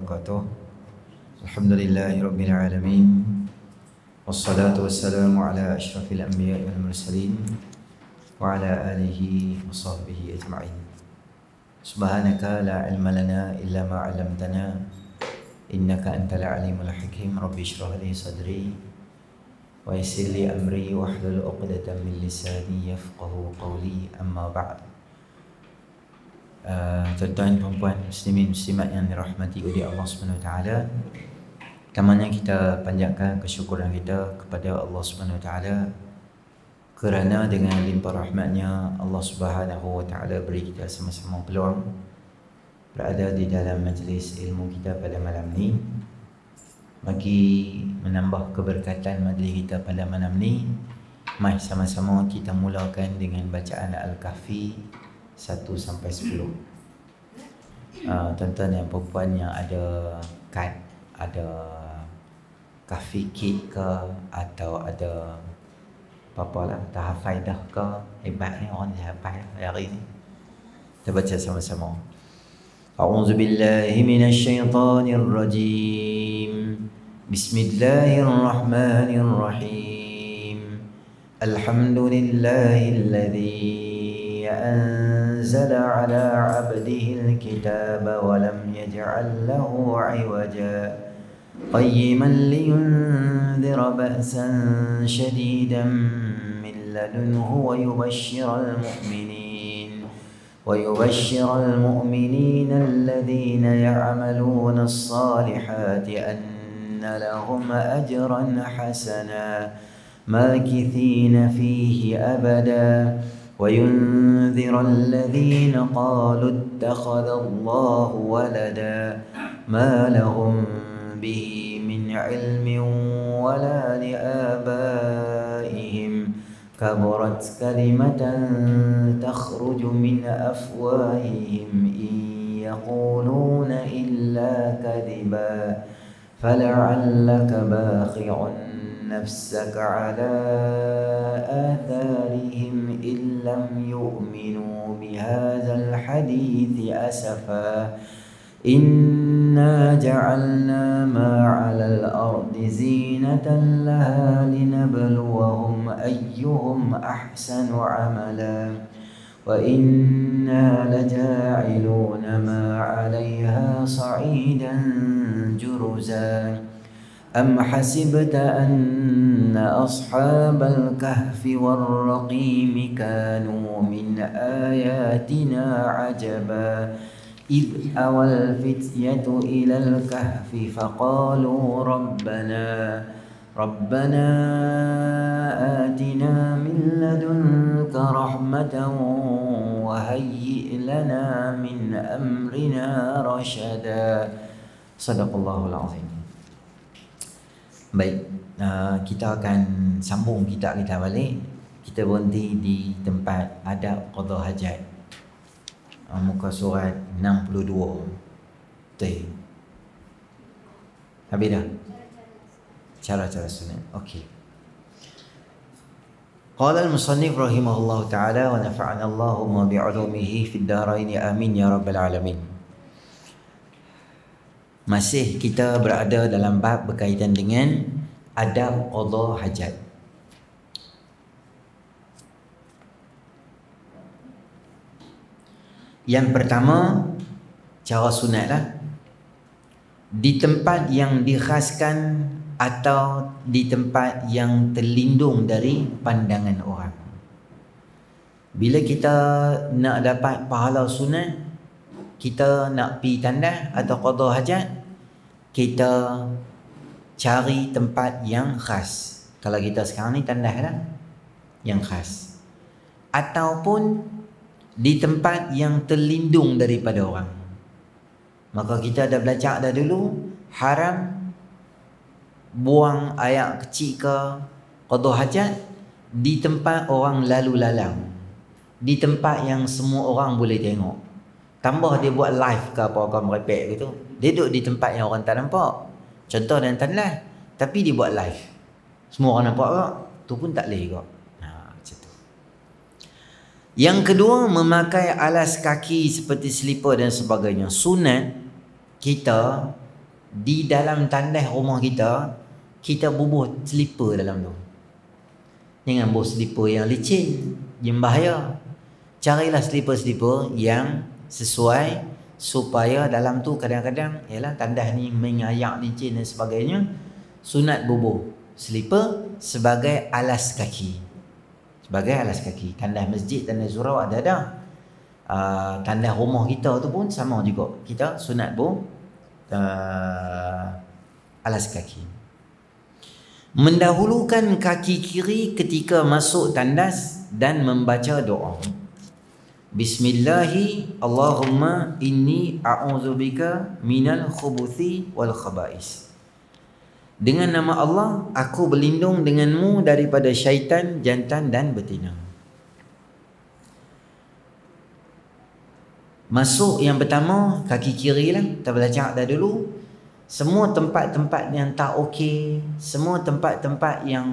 wabarakatuh. Alhamdulillahirabbil alamin. Wassalatu wassalamu ala asyrafil anbiya'i wal mursalin wa ala alihi wa sahbihi ajma'in. Subhanaka la ilma lana illa ma 'allamtana innaka antal alimul hakim. Rabbi shrah li sadri wa yassir li amri wahlul 'uqdatam min lisani yafqahu qawli. Amma ba'd. Tuan-tuan, puan-puan, muslimin, muslimat yang dirahmati oleh Allah SWT, pertamanya kita panjatkan kesyukuran kita kepada Allah SWT kerana dengan limpah rahmatnya Allah SWT beri kita sama-sama peluang berada di dalam majlis ilmu kita pada malam ni. Bagi menambah keberkatan majlis kita pada malam ni, mari sama-sama kita mulakan dengan bacaan Al-Kahfi 1 sampai 10. Tuan-tuan dan puan yang ada kad, ada kahfi kit ke, atau ada apa-apa lah, tak hafal dah ke, hebat ni orang dah hafal hari ni. Kita baca sama-sama. A'udzu billahi minasy syaithanir rajim. Bismillahirrahmanirrahim. Alhamdulillahilladzi أنزل على عبده الكتاب ولم يجعل له عوجا قيما لينذر بأسا شديدا من لدنه ويبشر المؤمنين الذين يعملون الصالحات أن لهم أجرا حسنا ماكثين فيه أبدا وينذر الذين قالوا اتخذ الله ولدا ما لهم به من علم ولا لآبائهم كبرت كلمة تخرج من أفواههم إن يقولون إلا كذبا فلعلك باخع نفسك على آثارهم إن لم يؤمنوا بهذا الحديث أسفا إنا جعلنا ما على الأرض زينة لها لنبلوهم أيهم أحسن عملا وإنا لجاعلون ما عليها صعيدا جرزا أم حسبت أن أصحاب الكهف والرقيم كانوا من آياتنا عجبا إذ أوى الفتية إلى الكهف فقالوا ربنا آتنا من لدنك رحمة وهيئ لنا من أمرنا رشدا. صدق الله العظيم. Baik, kita akan sambung kitab kita balik. Kita berhenti di tempat adab qada hajat, muka surat 62. Betul? Habis dah? Cara-cara sunat. Okey. Qala al-musannif rahimahullahu ta'ala wa nafa'ana Allahumma bi'ulumihi fid dharain amin ya rabbal alamin. Masih kita berada dalam bab berkaitan dengan adab qada hajat. Yang pertama, cara sunatlah di tempat yang dikhaskan atau di tempat yang terlindung dari pandangan orang. Bila kita nak dapat pahala sunat, kita nak pergi tandas atau qada hajat, kita cari tempat yang khas. Kalau kita sekarang ni tandas lah, yang khas. Ataupun di tempat yang terlindung daripada orang. Maka kita dah belajar dah dulu, haram buang air kecil ke qada hajat di tempat orang lalu lalang, di tempat yang semua orang boleh tengok. Tambah dia buat live ke apa-apa merepek gitu, dia duduk di tempat yang orang tak nampak. Contoh dalam tandas, tapi dia buat live, semua orang nampak tak? Tu pun tak boleh kot. Macam tu. Yang kedua, memakai alas kaki seperti slipper dan sebagainya. Sunat kita di dalam tandas rumah kita, kita bubuh selipar dalam tu. Jangan bubuh selipar yang licin, yang bahaya. Carilah selipar-selipar yang sesuai, supaya dalam tu kadang-kadang ialah tandas ni mengayak licin dan sebagainya. Sunat bubuh selipar sebagai alas kaki. Sebagai alas kaki. Tandas masjid, tandas surau ada dah. Tandas rumah kita tu pun sama juga. Kita sunat alas kaki. Mendahulukan kaki kiri ketika masuk tandas dan membaca doa. Bismillahi Allahumma inni a'udzubika minal khubuthi wal khaba'is. Dengan nama Allah, aku berlindung denganmu daripada syaitan, jantan dan betina. Masuk yang pertama, kaki kiri lah. Kita belajar dah dulu. Semua tempat-tempat yang tak okey, semua tempat-tempat yang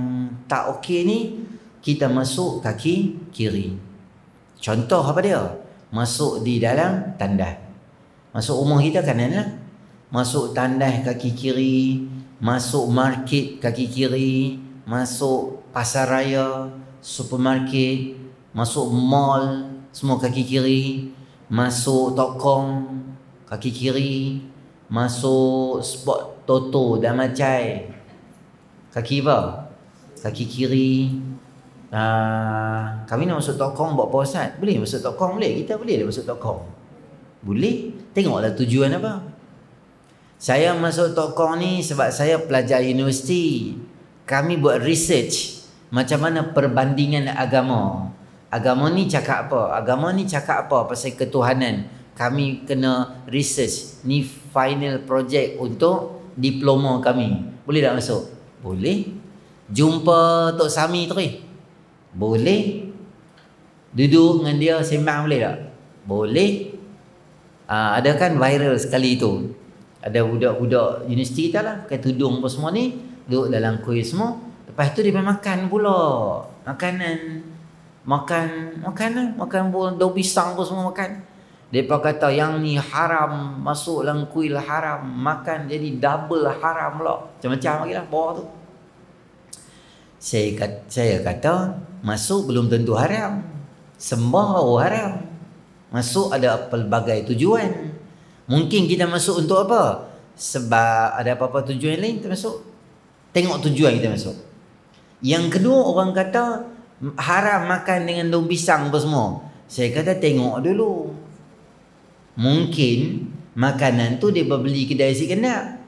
tak okey ni, kita masuk kaki kiri. Contoh apa dia? Masuk di dalam tandas. Masuk rumah kita kanan lah. Masuk tandas kaki kiri. Masuk market kaki kiri. Masuk pasar raya, supermarket, masuk mall, semua kaki kiri. Masuk tokong kaki kiri. Masuk spot toto dan macai, kaki apa? Kaki kiri. Kami nak masuk tokong buat puasat, boleh masuk tokong? Boleh, kita boleh dah masuk tokong. Boleh. Tengoklah tujuan apa. Saya masuk tokong ni sebab saya pelajar universiti. Kami buat research macam mana perbandingan agama. Agama ni cakap apa? Agama ni cakap apa pasal ketuhanan. Kami kena research. Ni final project untuk diploma kami. Boleh tak masuk? Boleh. Jumpa Tok Sami terus? Boleh. Duduk dengan dia sembang boleh tak? Boleh. Ada kan viral sekali tu. Ada budak-budak universiti kita lah, pakai tudung apa semua ni, duduk dalam kuil semua. Lepas tu dia makan pula. Makan daun pisang apa semua makan. Mereka kata yang ni haram, masuk dalam kuil haram, makan jadi double haram pula. Macam-macam lagi lah bawah tu. Saya kata masuk belum tentu haram. Sembah haram. Masuk ada pelbagai tujuan. Mungkin kita masuk untuk apa? Sebab ada apa-apa tujuan lain kita masuk. Tengok tujuan kita masuk. Yang kedua, orang kata haram makan dengan daun pisang apa semua. Saya kata tengok dulu. Mungkin makanan tu dia beli kedai si kena.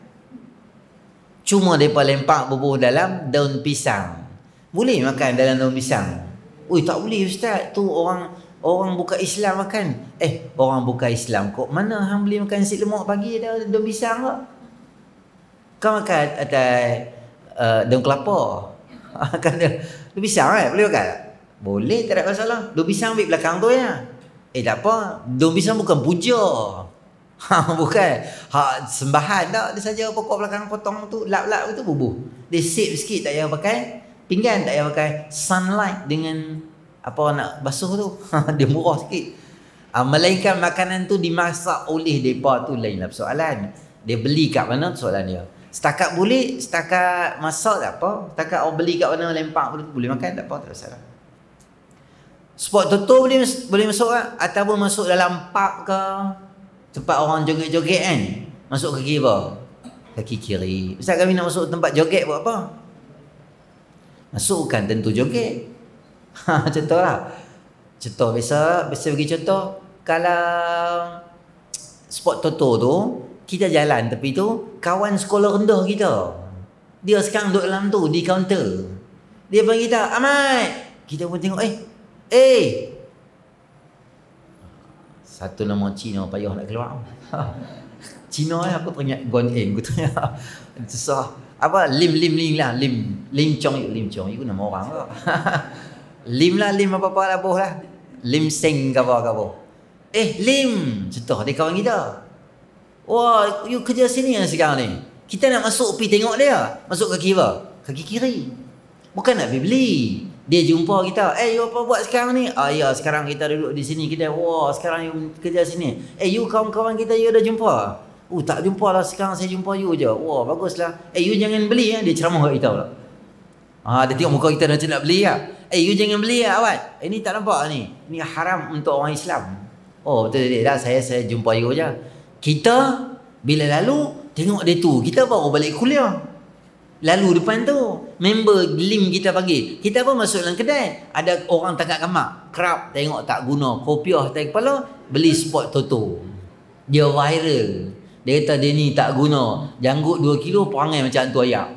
Cuma mereka lempak bubuh dalam daun pisang. Boleh makan dalam daun pisang? Ui, tak boleh ustaz. Tu orang bukan Islam makan. Orang bukan Islam kok mana hang beli makan nasi lemak pagi ada daun pisang kok? Kau makan atas daun kelapa. Makan daun pisang boleh makan? Boleh, tak ada masalah. Daun pisang ambil belakang tu ya. Tak apa, daun pisang bukan puja. Bukan. Sembahan tak, dia saja pokok belakang potong tu, lap-lap tu bubuh. Dia sip sikit, tak payah pakai pinggan, tak payah pakai sunlight dengan apa nak basuh tu. Dia murah sikit. Melainkan makanan tu dimasak oleh mereka tu lainlah persoalan. Dia beli kat mana tu soalan dia. Setakat boleh, setakat masak tak apa. Setakat orang beli kat mana lempak boleh makan tak apa, tak ada salah. Spot toto boleh masuk tak? Ataupun masuk dalam pub ke, tempat orang joget-joget kan, masuk kaki apa? Kaki kiri. Ustaz, kami nak masuk tempat joget buat apa? Masuk bukan tentu joget. Contoh lah. Contoh biasa bagi contoh. Kalau spot toto tu, kita jalan tepi tu, kawan sekolah rendah kita, dia sekarang duduk dalam tu, di kaunter. Dia panggil kita, Ahmad. Kita pun tengok, satu nama Cina payah nak keluar. Cina lah, aku teringat Guan Eng. Aku teringat susah. Apa? Lim lah. Lim Chong Yu nama orang ke? Lim apa-apa lah boh lah. Lim Seng ke apa. Lim. Contoh dia kawan kita. Wah, you kerja sini yang sekarang ni. Kita nak masuk pergi tengok dia. Masuk kaki apa? Kaki kiri. Bukan nak pergi beli. Dia jumpa kita, you apa buat sekarang ni? Ya, sekarang kita duduk di sini kedai. Wah, sekarang you kerja sini. You kawan-kawan kita, you dah jumpa? Oh tak jumpa lah, sekarang saya jumpa you je. Wah baguslah. You jangan beli ya. Dia ceramah kat kita pula. Dia tengok muka kita macam nak beli lah. You jangan beli lah awak. Ini tak nampak ni. Ini haram untuk orang Islam. Oh betul dia dah, saya jumpa you je. Kita bila lalu tengok dia tu, kita baru balik kuliah. Lalu depan tu member lim kita panggil, kita pun masuk dalam kedai, ada orang tangkap gamak, kerap tengok tak guna, kopiah atas kepala, beli spot Toto. Dia viral. Dia kata dia ni tak guna, janggut 2 kilo perangai macam hantu ayak.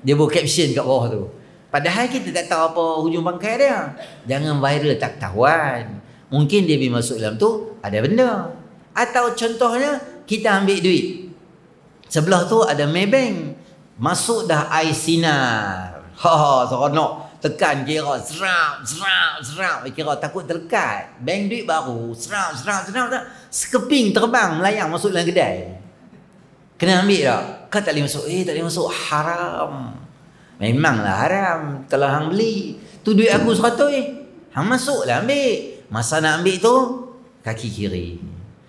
Dia buat caption kat bawah tu. Padahal kita tak tahu apa hujung bangkai dia. Jangan viral tak ketahuan. Mungkin dia pergi masuk dalam tu ada benda. Atau contohnya kita ambil duit, sebelah tu ada Maybank, masuk dah air sinar. Seronok. Tekan kira serap. Kira takut terlekat. Bank duit baru. Serap. Sekeping terbang melayang masuk dalam kedai. Kena ambil tak? Kau tak boleh masuk. Tak boleh masuk. Haram. Memanglah haram. Kalau hang beli, tu duit aku 100. Hang masuk lah ambil. Masa nak ambil tu, kaki kiri.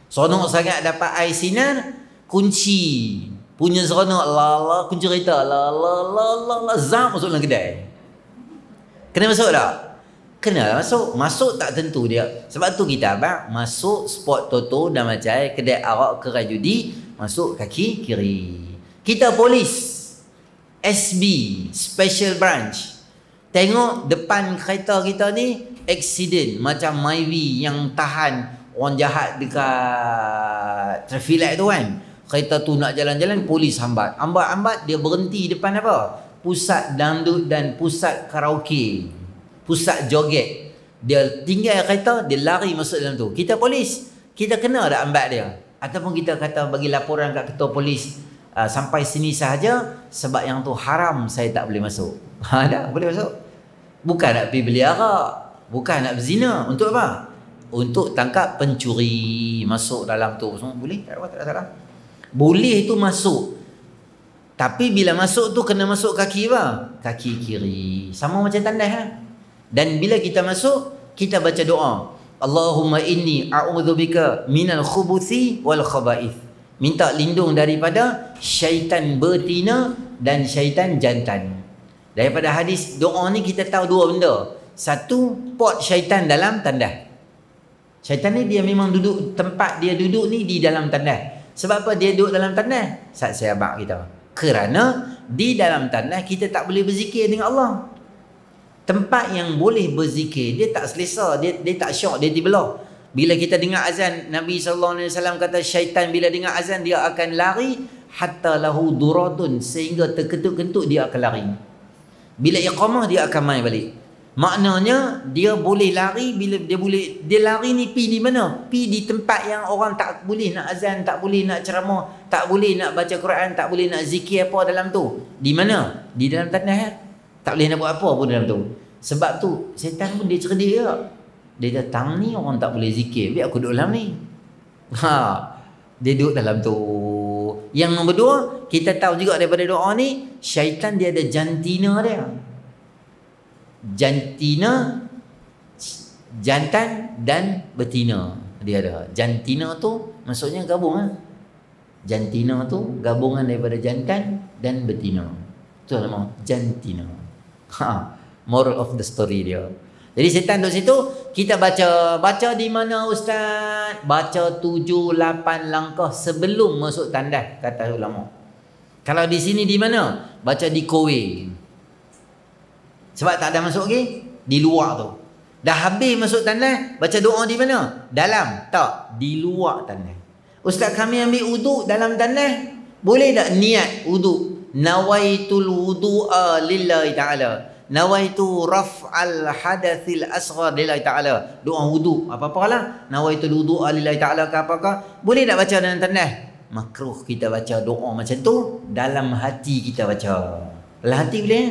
Seronok sangat dapat air sinar. Kunci. Punya seronok. Kunci kereta. Zam masuk dalam kedai. Kena masuk tak? Kena masuk. Masuk tak tentu dia. Sebab tu kita abang masuk spot Toto dan macam kedai arak, kerai judi, masuk kaki kiri. Kita polis SB Special Branch, tengok depan kereta kita ni accident macam Myvi yang tahan orang jahat dekat traffic light tu kan. Kereta tu nak jalan-jalan, polis hambat. Hambat dia berhenti depan apa? Pusat dangdut dan pusat karaoke, pusat joget. Dia tinggal kereta, dia lari masuk dalam tu. Kita polis, kita kena tak ambat dia? Ataupun kita kata bagi laporan kat ketua polis, sampai sini sahaja, sebab yang tu haram, saya tak boleh masuk. Tak boleh masuk. Bukan nak pergi beli arak, bukan nak berzina. Untuk apa? Untuk tangkap pencuri. Masuk dalam tu semua boleh, tak ada salah. Boleh tu masuk. Tapi bila masuk tu kena masuk kaki apa? Kaki kiri. Sama macam tandas lah. Dan bila kita masuk, kita baca doa. Allahumma inni a'udzubika minal khubuthi wal khaba'ith. Minta lindung daripada syaitan betina dan syaitan jantan. Daripada hadis doa ni kita tahu dua benda. Satu, pot syaitan dalam tandas. Syaitan ni dia memang duduk, tempat dia duduk ni di dalam tandas. Sebab apa dia duduk dalam tandas? Saya abang kita. Kerana di dalam tandas kita tak boleh berzikir dengan Allah. Tempat yang boleh berzikir, dia tak selesa, dia tak syok, dia dibelah. Bila kita dengar azan, Nabi SAW kata syaitan bila dengar azan dia akan lari hatta lahu duratun, sehingga terkentut-kentut dia akan lari. Bila iqamah dia akan main balik. Maknanya dia boleh lari, bila dia lari ni pi di mana? Pi di tempat yang orang tak boleh nak azan, tak boleh nak ceramah, tak boleh nak baca Quran, tak boleh nak zikir apa dalam tu. Di mana? Di dalam tandas. Tak boleh nak buat apa pun dalam tu. Sebab tu setan pun dia cerdik juga. Dia datang ni orang tak boleh zikir, biar aku duduk dalam ni. Dia duduk dalam tu. Yang nombor dua, kita tahu juga daripada doa ni, syaitan dia ada jantina dia. Jantina, jantan dan betina dia ada. Jantina tu maksudnya gabung lah. Jantina tu gabungan daripada jantan dan betina. Tu nama jantina. Moral of the story dia. Jadi setan duduk situ, kita baca di mana ustaz? Baca 7-8 langkah sebelum masuk tandas, kata ulama. Kalau di sini di mana? Baca di kowe. Sebab tak ada masuk lagi di luar tu. Dah habis masuk tandas, baca doa di mana? Dalam? Tak, di luar tandas. Ustaz kami ambil wuduk dalam tandas, boleh tak niat wuduk? Nawaitul wudu'a lillahi ta'ala. Nawaitu raf'al hadathil asghar lillahi ta'ala. Doa wuduk, apa-apalah. Nawaitul wudu'a lillahi ta'ala ke apakah. Boleh tak baca dalam tandas? Makruh kita baca doa macam tu dalam hati kita baca. Dalam hati boleh?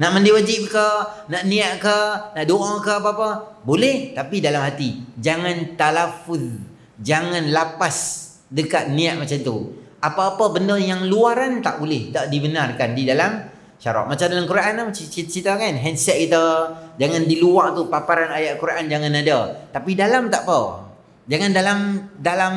Nak mandi wajib ke, nak niat ke, nak doa ke apa-apa, boleh, tapi dalam hati. Jangan talafuz, jangan lapas dekat niat macam tu. Apa-apa benda yang luaran tak boleh, tak dibenarkan di dalam syarak. Macam dalam Quran lah, cerita kan, handset kita jangan di luar tu, paparan ayat Quran jangan ada. Tapi dalam tak apa. Jangan dalam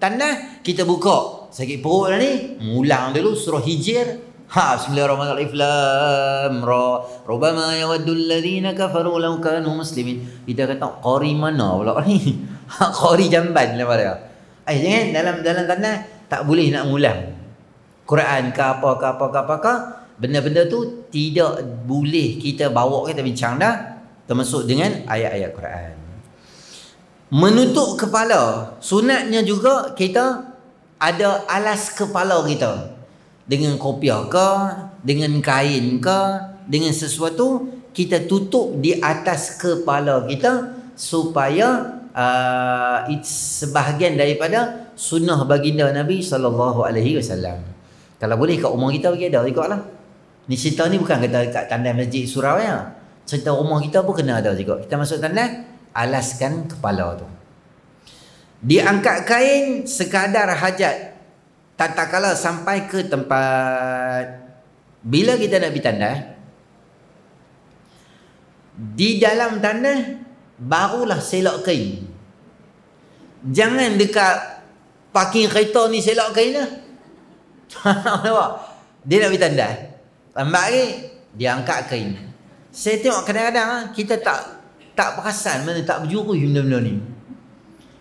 tanah, kita buka. Sakit perut dah ni, ulang dulu surah Hijr. Bismillahirrahmanirrahim. Lam ra rubama yawaddul ladzina kafaru law kanu muslimin. Kita kata qari mana pula ni? Qari jamban lah pada. Jangan dalam tanah tak boleh nak ngulang. Quran ke apa. Benda-benda tu tidak boleh kita bawa, kita bincang dah, termasuk dengan ayat-ayat Quran. Menutup kepala, sunatnya juga kita ada alas kepala kita. Dengan kopiah ke, dengan kain ke, dengan sesuatu, kita tutup di atas kepala kita supaya sebahagian daripada sunnah baginda Nabi SAW. Kalau boleh kat rumah kita bagi ada juga lah. Ni cerita ni bukan kata kat tandas masjid Surabaya. Cerita rumah kita pun kena ada juga. Kita masuk tandas, alaskan kepala tu. Diangkat kain sekadar hajat. Tak kala sampai ke tempat, bila kita nak pergi tandas, di dalam tandas barulah selak kain. Jangan dekat parking kereta ni selak kain lah. Dia nak pergi tandas, lambat lagi dia angkat kain. Saya tengok kadang-kadang kita tak perasan, mana tak berjurus benda-benda ni.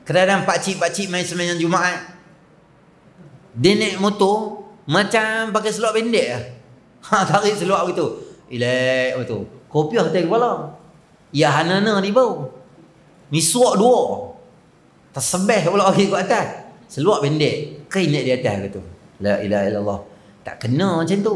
Kadang-kadang pakcik-pakcik main sembahyang Jumaat, dia naik motor macam pakai seluar pendek lah. Tarik seluar begitu, elak betul, kopiah atas kepala. Ya hanana ni bau, misuak dua, tersebeh pula lagi kat atas. Seluar pendek, kain naik di atas gitu. La ilaha illallah. Tak kena macam tu.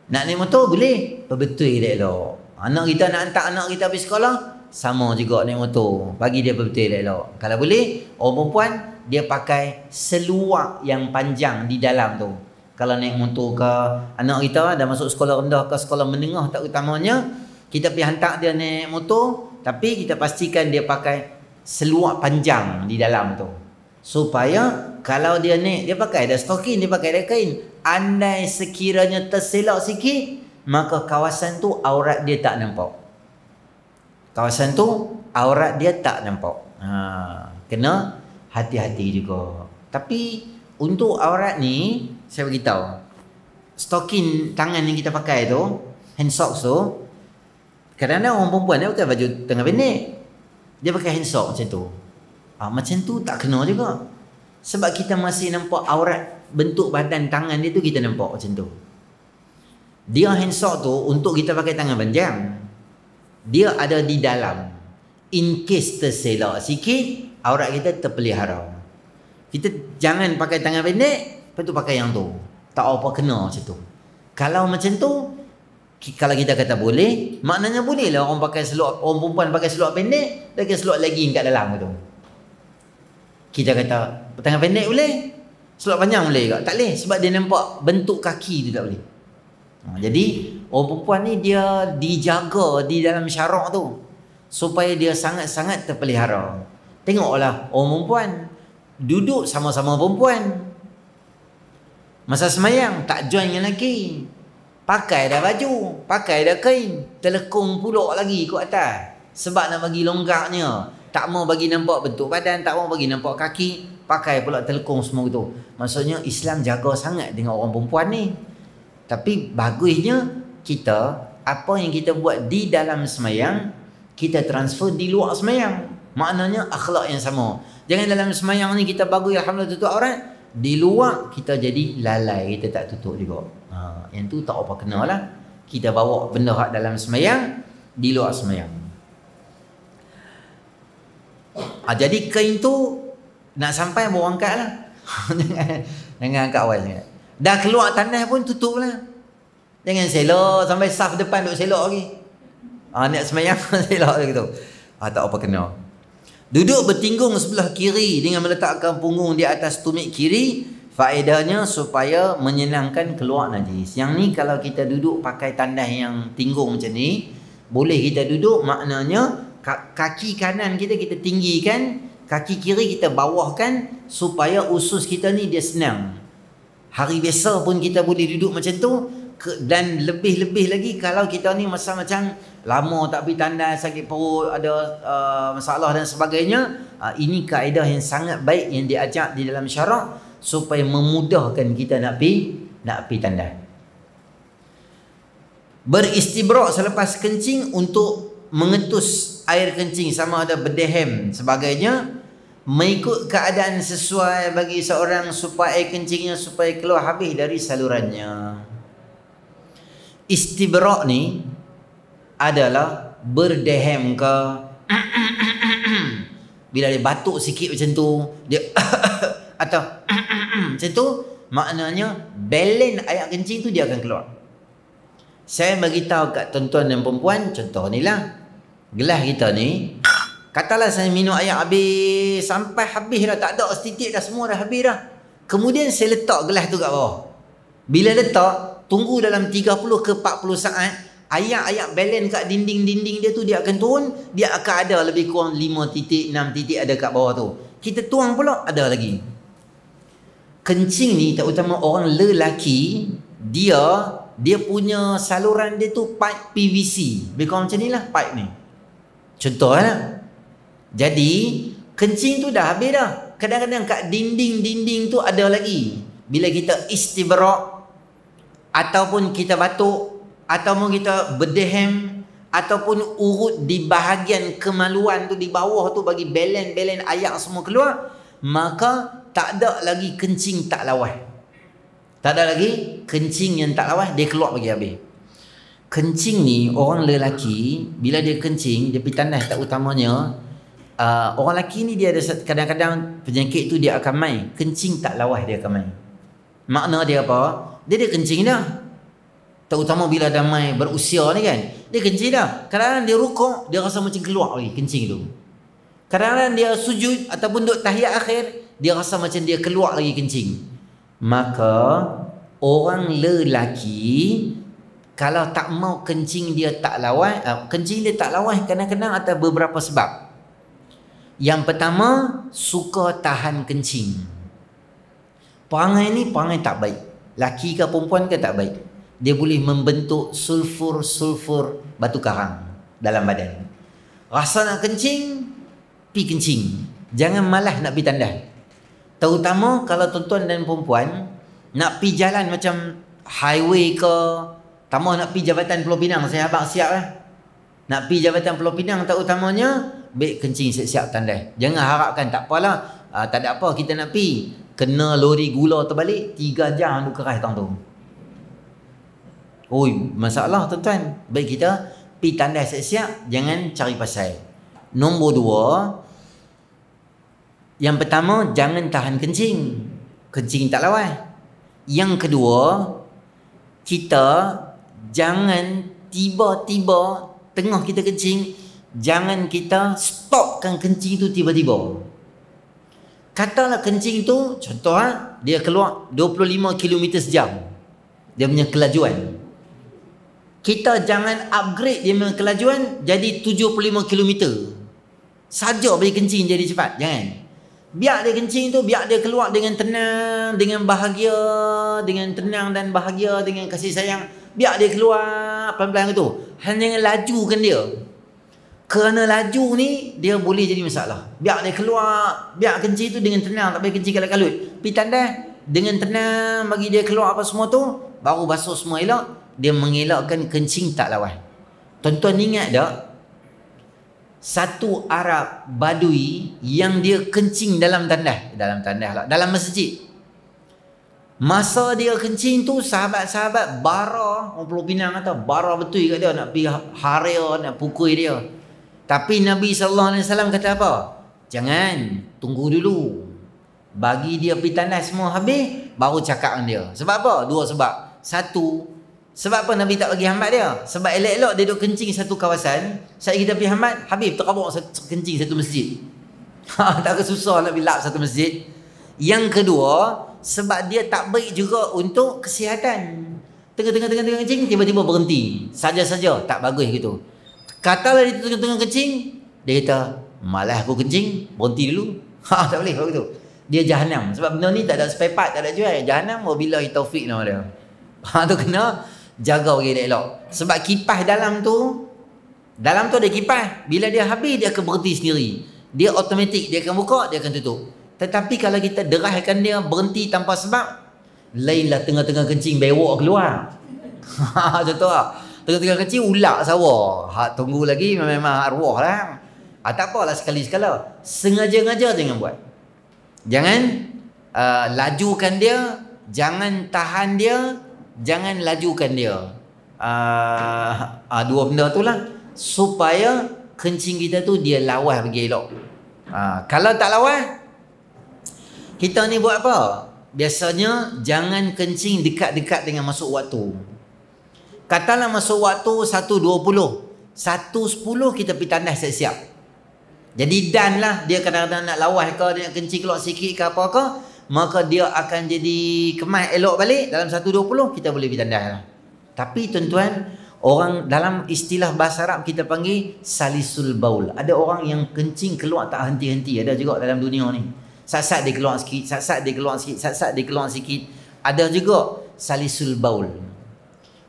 Nak naik motor boleh, betul dia elok. Anak kita nak hantar anak kita pergi sekolah, sama juga naik motor, bagi dia betul elok. Kalau boleh, orang perempuan dia pakai seluar yang panjang di dalam tu. Kalau naik motor ke, anak kita dah masuk sekolah rendah ke sekolah menengah tak utamanya, kita pergi hantar dia naik motor, tapi kita pastikan dia pakai seluar panjang di dalam tu. Supaya kalau dia naik, dia pakai ada stokin, dia pakai ada kain. Andai sekiranya terselak sikit, maka kawasan tu aurat dia tak nampak. Kawasan tu aurat dia tak nampak. Kena hati-hati juga. Tapi untuk aurat ni, saya beritahu, stokin tangan yang kita pakai tu, hand socks tu, kadang-kadang orang perempuan dia pakai baju tengah pendek, dia pakai hand socks macam tu. Macam tu tak kena juga. Sebab kita masih nampak aurat, bentuk badan tangan dia tu kita nampak macam tu. Dia hand socks tu untuk kita pakai tangan panjang, dia ada di dalam. In case terselak sikit, aurat kita terpelihara. Kita jangan pakai tangan pendek, lepas tu pakai yang tu. Tak apa kena macam tu. Kalau macam tu, kalau kita kata boleh, maknanya boleh lah orang pakai seluar, orang perempuan pakai seluar pendek, pakai seluar legging kat dalam tu. Kita kata tangan pendek boleh, seluar panjang boleh tak? Tak boleh, sebab dia nampak bentuk kaki tu tak boleh. Jadi orang perempuan ni dia dijaga di dalam syarak tu supaya dia sangat-sangat terpelihara. Tengoklah orang perempuan duduk sama-sama perempuan, masa semayang tak join dengan lelaki, pakai dah baju, pakai dah kain, telekung pulak lagi kat atas, sebab nak bagi longgarnya, tak mau bagi nampak bentuk badan, tak mau bagi nampak kaki, pakai pula telekung semua tu. Maksudnya Islam jaga sangat dengan orang perempuan ni. Tapi bagusnya kita, apa yang kita buat di dalam semayang, kita transfer di luar semayang. Maknanya akhlak yang sama. Jangan dalam semayang ni kita bagus, alhamdulillah tutup aurat, di luar kita jadi lalai, kita tak tutup juga. Yang tu tak apa kena lah. Kita bawa benda hak dalam semayang, di luar semayang. Jadi kain tu nak sampai bawa angkat lah. Jangan angkat awal sangat. Dah keluar tanah pun tutup lah. Jangan selok sampai saf depan duk selok lagi. Nak semayang selok gitu. Tak apa kena. Duduk bertinggung sebelah kiri dengan meletakkan punggung di atas tumit kiri, faedahnya supaya menyenangkan keluar najis. Yang ni kalau kita duduk pakai tandas yang tinggung macam ni, boleh kita duduk, maknanya kaki kanan kita tinggikan, kaki kiri kita bawahkan, supaya usus kita ni dia senang. Hari biasa pun kita boleh duduk macam tu, Dan lebih-lebih lagi kalau kita ni masa macam lama tak pergi tandai, sakit perut, ada masalah dan sebagainya, ini kaedah yang sangat baik yang diajak di dalam syarak supaya memudahkan kita nak pergi tandai. Beristibrak selepas kencing untuk mengetus air kencing, sama ada berdehem sebagainya, mengikut keadaan sesuai bagi seorang supaya air kencingnya supaya keluar habis dari salurannya. Istibrak ni adalah berdehem ke bila dia batuk sikit macam tu, dia atau macam tu, maknanya balance air kencing tu dia akan keluar. Saya bagi tahu kat tuan-tuan dan perempuan, contoh ni lah, gelas kita ni, katalah saya minum air habis, sampai habis dah, tak ada setitik dah, semua dah habis dah. Kemudian saya letak gelas tu kat bawah. Bila letak, tunggu dalam 30 ke 40 saat, ayat-ayat balance kat dinding-dinding dia tu dia akan turun, dia akan ada lebih kurang 5 titik, 6 titik ada kat bawah tu. Kita tuang pula, ada lagi. Kencing ni, terutama orang lelaki, dia punya saluran dia tu pipe PVC. Lebih kurang macam ni lah pipe ni. Contoh lah. Jadi, kencing tu dah habis dah. Kadang-kadang kat dinding-dinding tu ada lagi. Bila kita istibrak, ataupun kita batuk, ataupun kita berdehem, ataupun urut di bahagian kemaluan tu di bawah tu bagi balance air semua keluar, maka tak ada lagi kencing tak lawas. Tak ada lagi kencing yang tak lawas, dia keluar bagi habis. Kencing ni orang lelaki bila dia kencing, dia pergi tandas, tak utamanya orang lelaki ni dia ada kadang-kadang penyakit tu dia akan main kencing tak lawas, dia akan main. Makna dia apa? Dia kencing dah. Terutama bila dah mai berusia ni kan, dia kencing dah. Kadang-kadang dia rukuk, dia rasa macam keluar lagi kencing tu. Kadang-kadang dia sujud ataupun duduk tahiyat akhir, dia rasa macam dia keluar lagi kencing. Maka orang lelaki kalau tak mau kencing dia tak lawas, kencing dia tak lawas kadang-kadang ada beberapa sebab. Yang pertama, suka tahan kencing. Perangai ni perangai tak baik. Laki ke perempuan ke tak baik. Dia boleh membentuk sulfur batu karang dalam badan. Rasa nak kencing, pi kencing. Jangan malas nak pergi tandas. Terutama kalau tuan-tuan dan perempuan nak pi jalan macam highway ke, tambah nak pi Jabatan Pulau Pinang, saya abang siap lah. Nak pi Jabatan Pulau Pinang terutamanya, baik kencing siap-siap tandas. Jangan harapkan tak apalah, tak ada apa kita nak pi. Kena lori gula terbalik, 3 jam duk keras tang tu. Oi, masalah tuan-tuan. Baik kita pi tandas siap-siap, jangan cari pasal. Nombor 2, yang pertama, jangan tahan kencing. Kencing tak lawas. Yang kedua, kita jangan tiba-tiba tengah kita kencing, jangan kita stopkan kencing tu tiba-tiba. Katalah kencing tu, contoh dia keluar 25 km sejam. Dia punya kelajuan. Kita jangan upgrade dia punya kelajuan jadi 75 km. Saja bagi kencing jadi cepat. Jangan. Biar dia kencing tu, biar dia keluar dengan tenang, dengan bahagia, dengan tenang dan bahagia, dengan kasih sayang. Biar dia keluar pelan-pelan tu. Hanya lajukan dia. Kerana laju ni, dia boleh jadi masalah. Biar dia keluar, biar kencing tu dengan tenang, tak boleh kencing kalut-kalut. Pergi tandas, dengan tenang bagi dia keluar apa semua tu, baru basuh semua elok, dia mengelakkan kencing tak lawas. Tuan-tuan ingat tak? Satu Arab Badui yang dia kencing dalam tandas lah, dalam masjid. Masa dia kencing tu, sahabat-sahabat bara, orang Pulau Pinang kata, bara betul kat dia, nak pergi haria, nak pukul dia. Tapi Nabi SAW kata apa? Jangan, tunggu dulu. Bagi dia pergi tandas semua habis, baru cakap dengan dia. Sebab apa? 2 sebab. 1, sebab apa Nabi tak bagi hambat dia? Sebab elok-elok dia duduk kencing satu kawasan, saat kita pergi hambat, habis terkabuk kencing satu masjid. Tak susah nak bilap satu masjid. Yang kedua, sebab dia tak baik juga untuk kesihatan. Tengah-tengah kencing, tiba-tiba berhenti. Saja-saja, tak bagus gitu. Katalah dia tengah-tengah kencing, dia kata, malas aku kencing, berhenti dulu. Tak boleh begitu. Dia jahanam. Sebab benda ni tak ada spare part, tak ada jual. Jahanam wabillahi taufik nama dia. Tu kena Jaga bagi dia elok. Sebab kipas dalam tu ada kipas. Bila dia habis, dia akan berhenti sendiri. Dia automatik, dia akan buka, dia akan tutup. Tetapi kalau kita derahkan dia berhenti tanpa sebab, lainlah tengah-tengah kencing bewok keluar. Contoh lah. Tengah-tengah kencing ulak sawa. Tunggu lagi memang arwah lah. Tak apalah sekali-sekala. Sengaja-ngaja jangan buat. Jangan lajukan dia, jangan tahan dia, jangan lajukan dia. Dua benda tu lah, supaya kencing kita tu dia lawas bagi elok. Kalau tak lawas, kita ni buat apa? Biasanya jangan kencing dekat-dekat dengan masuk waktu. Katalah masuk waktu 1.20, 1.10 kita pergi tandas siap-siap. Jadi dan lah, dia kadang-kadang nak lawas ke, dia nak kencing keluar sikit ke apa ke, maka dia akan jadi kemas elok balik. Dalam 1.20 kita boleh pergi tandas lah. Tapi tuan-tuan, orang dalam istilah bahasa Arab kita panggil salisul baul. Ada orang yang kencing keluar tak henti-henti. Ada juga dalam dunia ni. Sat-sat dia keluar sikit, sat-sat dia keluar sikit, sat-sat dia keluar sikit. Ada juga salisul baul.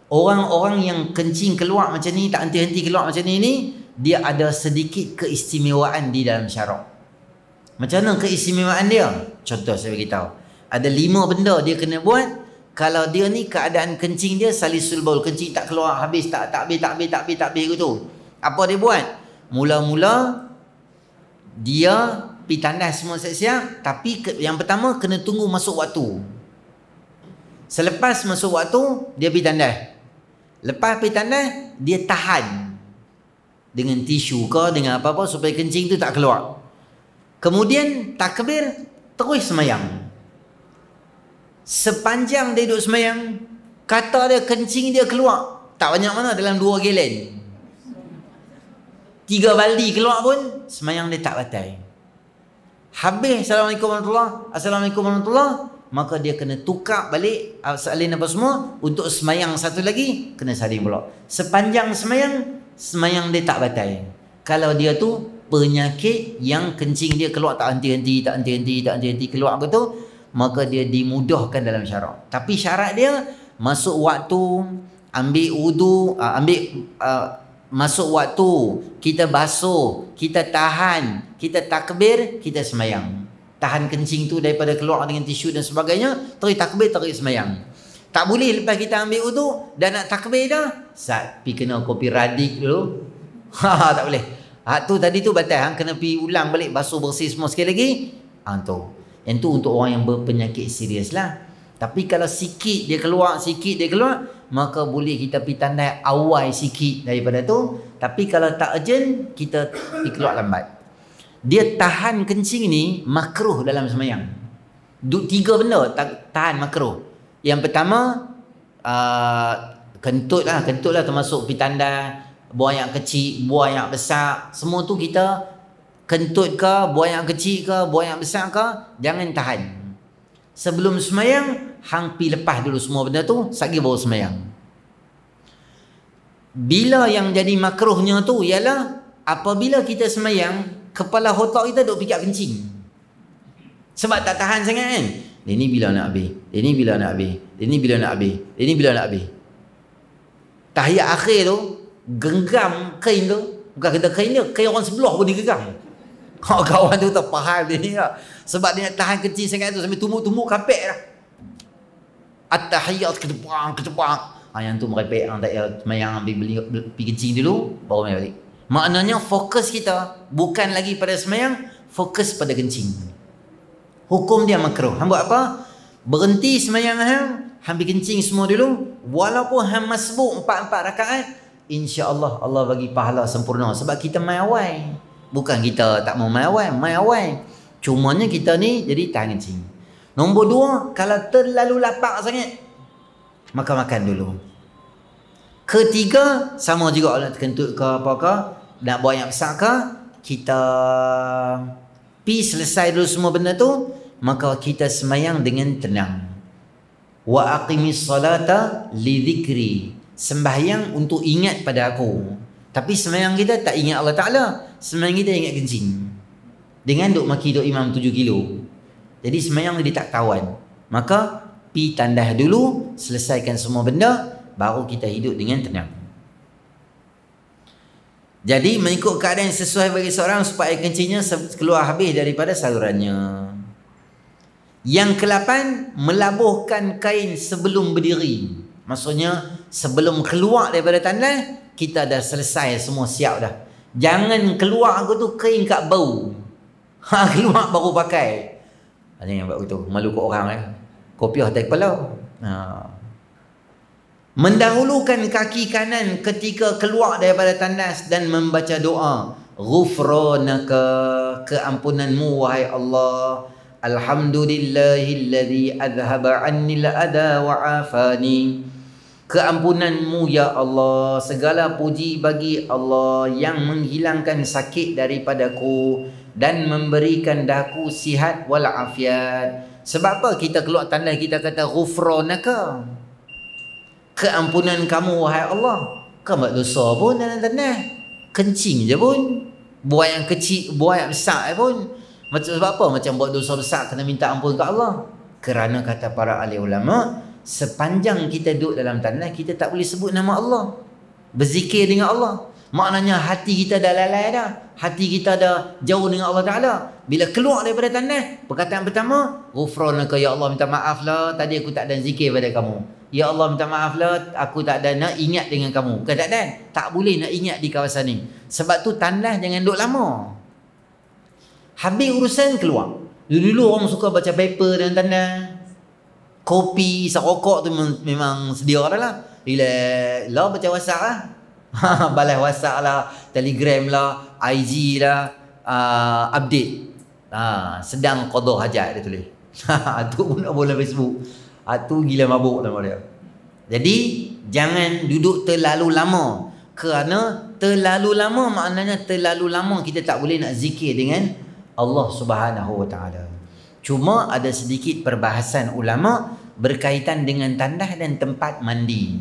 Orang-orang yang kencing keluar macam ni, tak henti-henti keluar macam ni, dia ada sedikit keistimewaan di dalam syarak. Macam mana keistimewaan dia? Contoh saya beritahu. Ada 5 benda dia kena buat. Kalau dia ni keadaan kencing dia salisul baul, kencing tak keluar habis, tak habis gitu. Apa dia buat? Mula-mula dia pergi tandas semua siap-siap, tapi yang pertama kena tunggu masuk waktu. Selepas masuk waktu, dia pergi tandas. Lepas pergi tandas, dia tahan dengan tisu ke, dengan apa-apa supaya kencing tu tak keluar. Kemudian takbir, terus semayang. Sepanjang dia duduk semayang, kata dia kencing dia keluar tak banyak mana, dalam 2 galen, 3 baldi keluar pun semayang dia tak batal. Habis Assalamualaikum warahmatullahi, maka dia kena tukar balik salin apa semua untuk semayang satu lagi, kena salin pula. Sepanjang semayang dia tak batal. Kalau dia tu penyakit yang kencing dia keluar tak henti-henti keluar betul, maka dia dimudahkan dalam syarak. Tapi syarat dia masuk waktu, ambil wudu, masuk waktu, kita basuh, kita tahan, kita takbir, kita semayang. Tahan kencing tu daripada keluar dengan tisu dan sebagainya, terus takbir, terus semayang. Tak boleh lepas kita ambil wudu dan nak takbir dah, pergi kena kopi radik dulu. Tak boleh. Tu tadi tu batal, kena pergi ulang balik, basuh bersih semua sekali lagi. Tu. Yang tu untuk orang yang berpenyakit serius lah. Tapi kalau sikit dia keluar, maka boleh kita pergi tandai awal sikit daripada tu. Tapi kalau tak urgent, kita pergi keluar lambat. Dia tahan kencing ni makruh dalam semayang. 3 benda tahan makruh. Yang pertama, kentut lah termasuk pergi tandai. Buang yang kecil, buang yang besar, semua tu kita kentut ke, buang yang kecil ke, buang yang besar ke, jangan tahan. Sebelum semayang, hang pi lepas dulu semua benda tu, sagi baru semayang. Bila yang jadi makruhnya tu ialah apabila kita semayang, kepala otak kita duk fikir kencing. Sebab tak tahan sangat kan. Ini bila nak habis? Ini bila nak habis? Tahiyat akhir tu genggam kain tu, bukan kata kain dia, kain orang sebelah pun digenggam. Kawan tu tak faham dia ni lah. Sebab dia nak tahan kencing sangat tu sampai tumbuk-tumbuk kapek lah. At-tahiyat ketepang. Yang tu merepek, tak payah semayang, pergi kencing dulu, baru main balik. Maknanya fokus kita bukan lagi pada semayang, fokus pada kencing. Hukum dia makruh. Hang buat apa? Berhenti semayang hang pergi kencing semua dulu. Walaupun hang masbuk 4 rakaat, insya-Allah Allah bagi pahala sempurna. Sebab kita mai awal. Bukan kita tak mau mai awal. Cumanya kita ni jadi tahan kencing. Nombor 2, kalau terlalu lapar sangat, maka makan dulu. Ketiga, sama juga nak kentut ke apa ke, nak buat yang besar ke, kita selesai dulu semua benda tu, maka kita semayang dengan tenang. Wa aqimis salata li dhikri. Sembahyang untuk ingat pada aku. Tapi semayang kita tak ingat Allah Ta'ala. Semayang kita ingat kencing. Dengan duk maki duk imam 7 kilo. Jadi semayang dia tak kawan. Maka pi tandah dulu, selesaikan semua benda, baru kita hidup dengan tenang. Jadi mengikut keadaan yang sesuai bagi seorang supaya air kencingnya keluar habis daripada salurannya. Yang ke-8, melabuhkan kain sebelum berdiri. Maksudnya sebelum keluar daripada tandas, kita dah selesai semua, siap dah. Jangan keluar aku tu kain kat bau. Keluar baru pakai. Ada yang buat begitu, malu kat orang kopiah atas kepala. Mendahulukan kaki kanan ketika keluar daripada tandas dan membaca doa, ghufranaka, keampunanmu wahai Allah. Alhamdulillahilladzi adhaba 'annil adha wa afani. Keampunanmu ya Allah, segala puji bagi Allah yang menghilangkan sakit daripadaku dan memberikan daku sihat wal afiat. Sebab apa kita keluar tandas kita kata ghufranaka? Keampunan kamu wahai Allah. Kau buat dosa pun dalam tandas, kencing je pun, buat yang kecil, buat yang besar pun. Macam sebab apa macam buat dosa besar kena minta ampun ke Allah? Kerana kata para ahli ulama, sepanjang kita duduk dalam tandas, kita tak boleh sebut nama Allah, berzikir dengan Allah. Maknanya hati kita dah lalai dah, hati kita dah jauh dengan Allah Ta'ala. Bila keluar daripada tandas, perkataan pertama, ghufranaka, ya Allah minta maaf lah, tadi aku tak ada zikir pada kamu. Ya Allah minta maaf lah, aku tak ada nak ingat dengan kamu. Kadang-kadang tak boleh nak ingat di kawasan ni. Sebab tu tandas jangan duduk lama. Habis urusan keluar. Dulu-dulu orang suka baca paper dalam tandas. Kopi, isap rokok tu memang sedia dah lah. Relax lah, baca WhatsApp lah. Balas WhatsApp lah, Telegram lah, IG lah, update. Sedang qada hajat dia tulis. Tu pun nak bola Facebook. Tu gila mabuk nama dia. Jadi jangan duduk terlalu lama. Kerana terlalu lama maknanya terlalu lama kita tak boleh nak zikir dengan Allah Subhanahu Wa Taala. Cuma ada sedikit perbahasan ulama berkaitan dengan tandas dan tempat mandi.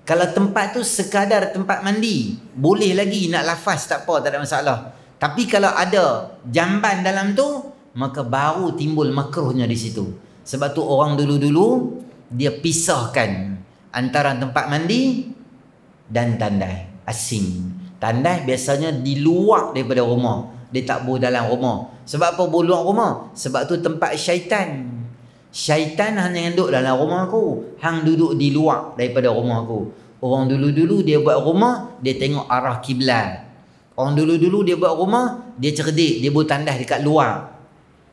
Kalau tempat tu sekadar tempat mandi, boleh lagi nak lafaz tak apa, tak ada masalah. Tapi kalau ada jamban dalam tu, maka baru timbul makruhnya di situ. Sebab tu orang dulu-dulu dia pisahkan antara tempat mandi dan tandas. Asing. Tandas biasanya di luar daripada rumah. Dia tak boleh dalam rumah. Sebab apa boleh luar rumah? Sebab tu tempat syaitan. Syaitan hanya duduk dalam rumah aku, hang duduk di luar daripada rumah aku. Orang dulu-dulu dia buat rumah, dia tengok arah kiblat. Orang dulu-dulu dia buat rumah, dia cerdik, dia buat tandas dekat luar.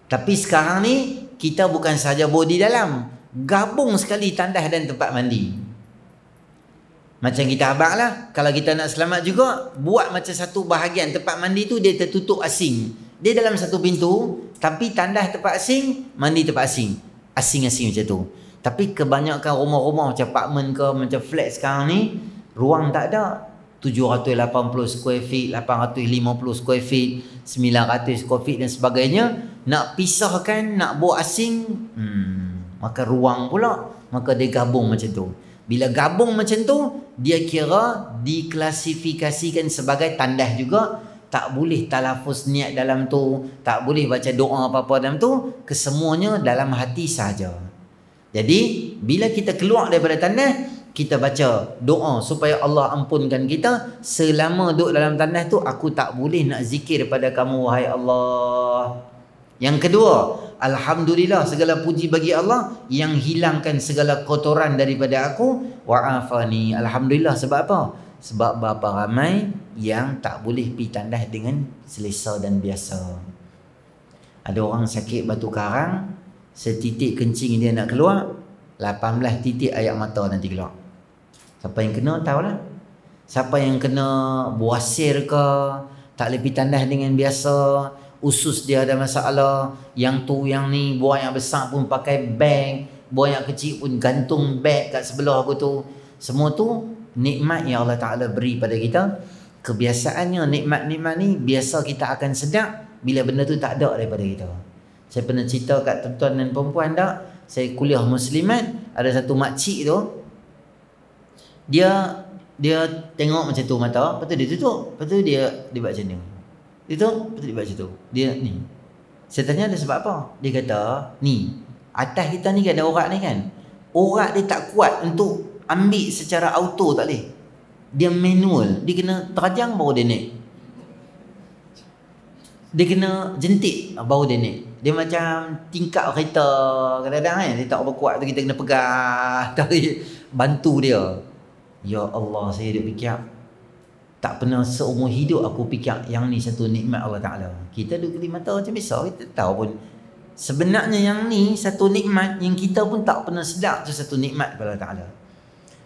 Tapi sekarang ni kita bukan saja boleh di dalam, gabung sekali tandas dan tempat mandi. Macam kita abang lah, kalau kita nak selamat juga, buat macam satu bahagian tempat mandi tu dia tertutup asing. Dia dalam satu pintu, tapi tandas tempat asing, mandi tempat asing. Asing-asing macam tu. Tapi kebanyakan rumah-rumah macam apartment ke, macam flat sekarang ni, ruang tak ada. 780 square feet, 850 square feet, 900 square feet dan sebagainya. Nak pisahkan, nak bawa asing, maka ruang pula, maka dia gabung macam tu. Bila gabung macam tu, dia kira diklasifikasikan sebagai tandas juga. Tak boleh talafuz niat dalam tu, tak boleh baca doa apa-apa dalam tu, kesemuanya dalam hati saja. Jadi bila kita keluar daripada tandas, kita baca doa supaya Allah ampunkan kita. Selama duduk dalam tandas tu, aku tak boleh nak zikir pada kamu wahai Allah. Yang kedua, alhamdulillah, segala puji bagi Allah yang hilangkan segala kotoran daripada aku, wa'afani. Alhamdulillah, sebab apa? Sebab berapa ramai yang tak boleh pergi tandas dengan selesa dan biasa. Ada orang sakit batu karang, setitik kencing dia nak keluar, 18 titik air mata nanti keluar. Siapa yang kena tahulah. Siapa yang kena buasir ke, tak boleh pergi tandas dengan biasa, usus dia ada masalah, yang tu yang ni, buah yang besar pun pakai bag, buah yang kecil pun gantung bag kat sebelah aku tu. Semua tu nikmat yang Allah Ta'ala beri pada kita. Kebiasaannya nikmat-nikmat ni biasa kita akan sedar bila benda tu tak ada daripada kita. Saya pernah cerita kat tuan-tuan dan perempuan tak, saya kuliah Muslimat, ada satu makcik tu, dia tengok macam tu mata, lepas tu dia tutup, lepas tu dia buat macam ni. Dia tutup, lepas tu dia buat macam tu. Dia ni. Saya tanya ada sebab apa? Dia kata, ni, atas kita ni kan ada urat ni kan. Urat dia tak kuat untuk ambil secara auto tak boleh. Dia manual. Dia kena terajang baru dia naik. Dia kena jentik baru dia naik. Dia macam tingkap kereta kadang-kadang kan. Dia tak berkuat tu kita kena pegang. Bantu dia. Ya Allah, saya duk fikir. Tak pernah seumur hidup aku fikir yang ni satu nikmat Allah Ta'ala. Kita duduk di mata macam biasa. Kita tahu pun. Sebenarnya yang ni satu nikmat yang kita pun tak pernah sedar tu satu nikmat kepada Allah Ta'ala.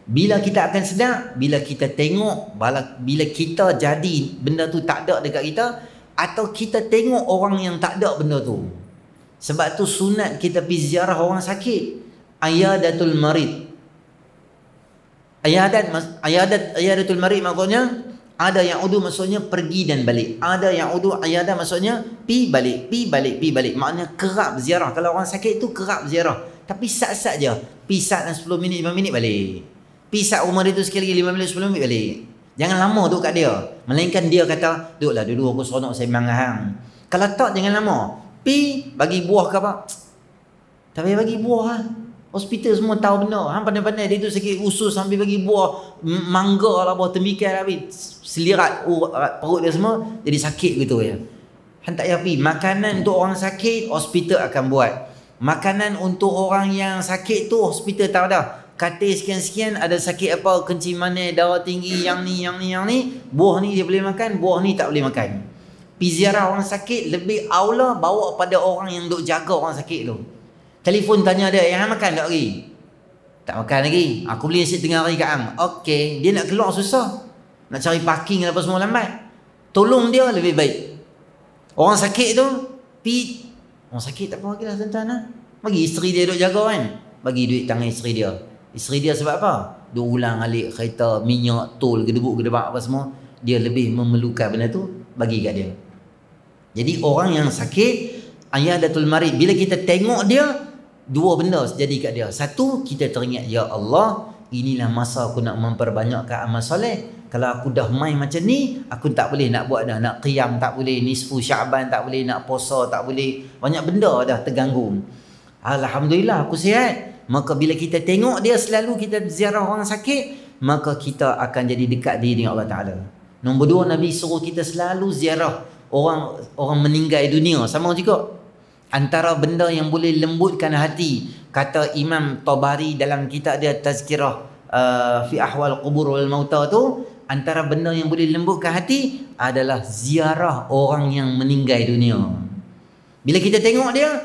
Bila kita akan sedar, bila kita tengok, bila kita jadi benda tu tak ada dekat kita, atau kita tengok orang yang tak ada benda tu. Sebab tu sunat kita pergi ziarah orang sakit. Ayadatul marid. Ayadatul marid maksudnya ada yang udu maksudnya pergi dan balik. Ada yang udu ayadah maksudnya pi balik. Maknanya kerap ziarah. Kalau orang sakit tu kerap ziarah. Tapi sat-sat je. Pi sat 10 minit 5 minit balik. Pi sat rumah dia tu sekali 5 minit 10 minit balik. Jangan lama duduk kat dia. Melainkan dia kata, duduklah dulu aku seronok sembang hang. Kalau tak jangan lama. Pi bagi buah ke apa? Tak payah bagi buah lah. Hospital semua tahu benda. Hang pandai-pandai dia tu sakit usus sambil bagi buah mangga lah, buah tembikar lah, selirat perut dia semua jadi sakit gitu ya. Hang tak payah pergi. Makanan untuk orang sakit hospital akan buat. Makanan untuk orang yang sakit tu hospital tak ada. Katil sekian-sekian ada sakit apa, kencing manis, darah tinggi, yang ni, buah ni dia boleh makan, buah ni tak boleh makan. Pergi ziarah orang sakit lebih aula bawa pada orang yang duk jaga orang sakit tu. Telefon tanya dia, yang makan tak lagi? Tak makan lagi. Aku beli nasi tengah hari kat hang. Okey, dia nak keluar susah. Nak cari parking apa semua lambat. Tolong dia lebih baik. Orang sakit tu, orang sakit tak apa lagi lah tuan-tuan lah. Bagi isteri dia duk jaga kan. Bagi duit tangan isteri dia. Isteri dia sebab apa? Dia ulang alik kereta, minyak, tol, gedebuk-gedebak apa semua. Dia lebih memerlukan benda tu, bagi kat dia. Jadi orang yang sakit, ayadatul marid, bila kita tengok dia, dua benda jadi kat dia. Satu, kita teringat, ya Allah, inilah masa aku nak memperbanyakkan amal soleh. Kalau aku dah main macam ni, aku tak boleh nak buat dah. Nak qiyam tak boleh, nisfu Syaban tak boleh, nak puasa tak boleh. Banyak benda dah terganggu. Alhamdulillah aku sihat. Maka bila kita tengok dia selalu kita ziarah orang sakit, maka kita akan jadi dekat diri dengan Allah Ta'ala. Nombor dua, Nabi suruh kita selalu ziarah orang meninggal dunia. Sama juga. Antara benda yang boleh lembutkan hati, kata Imam Tabari dalam kitab dia Tazkirah fi ahwal qubur wal mauta tu, antara benda yang boleh lembutkan hati adalah ziarah orang yang meninggal dunia. Bila kita tengok dia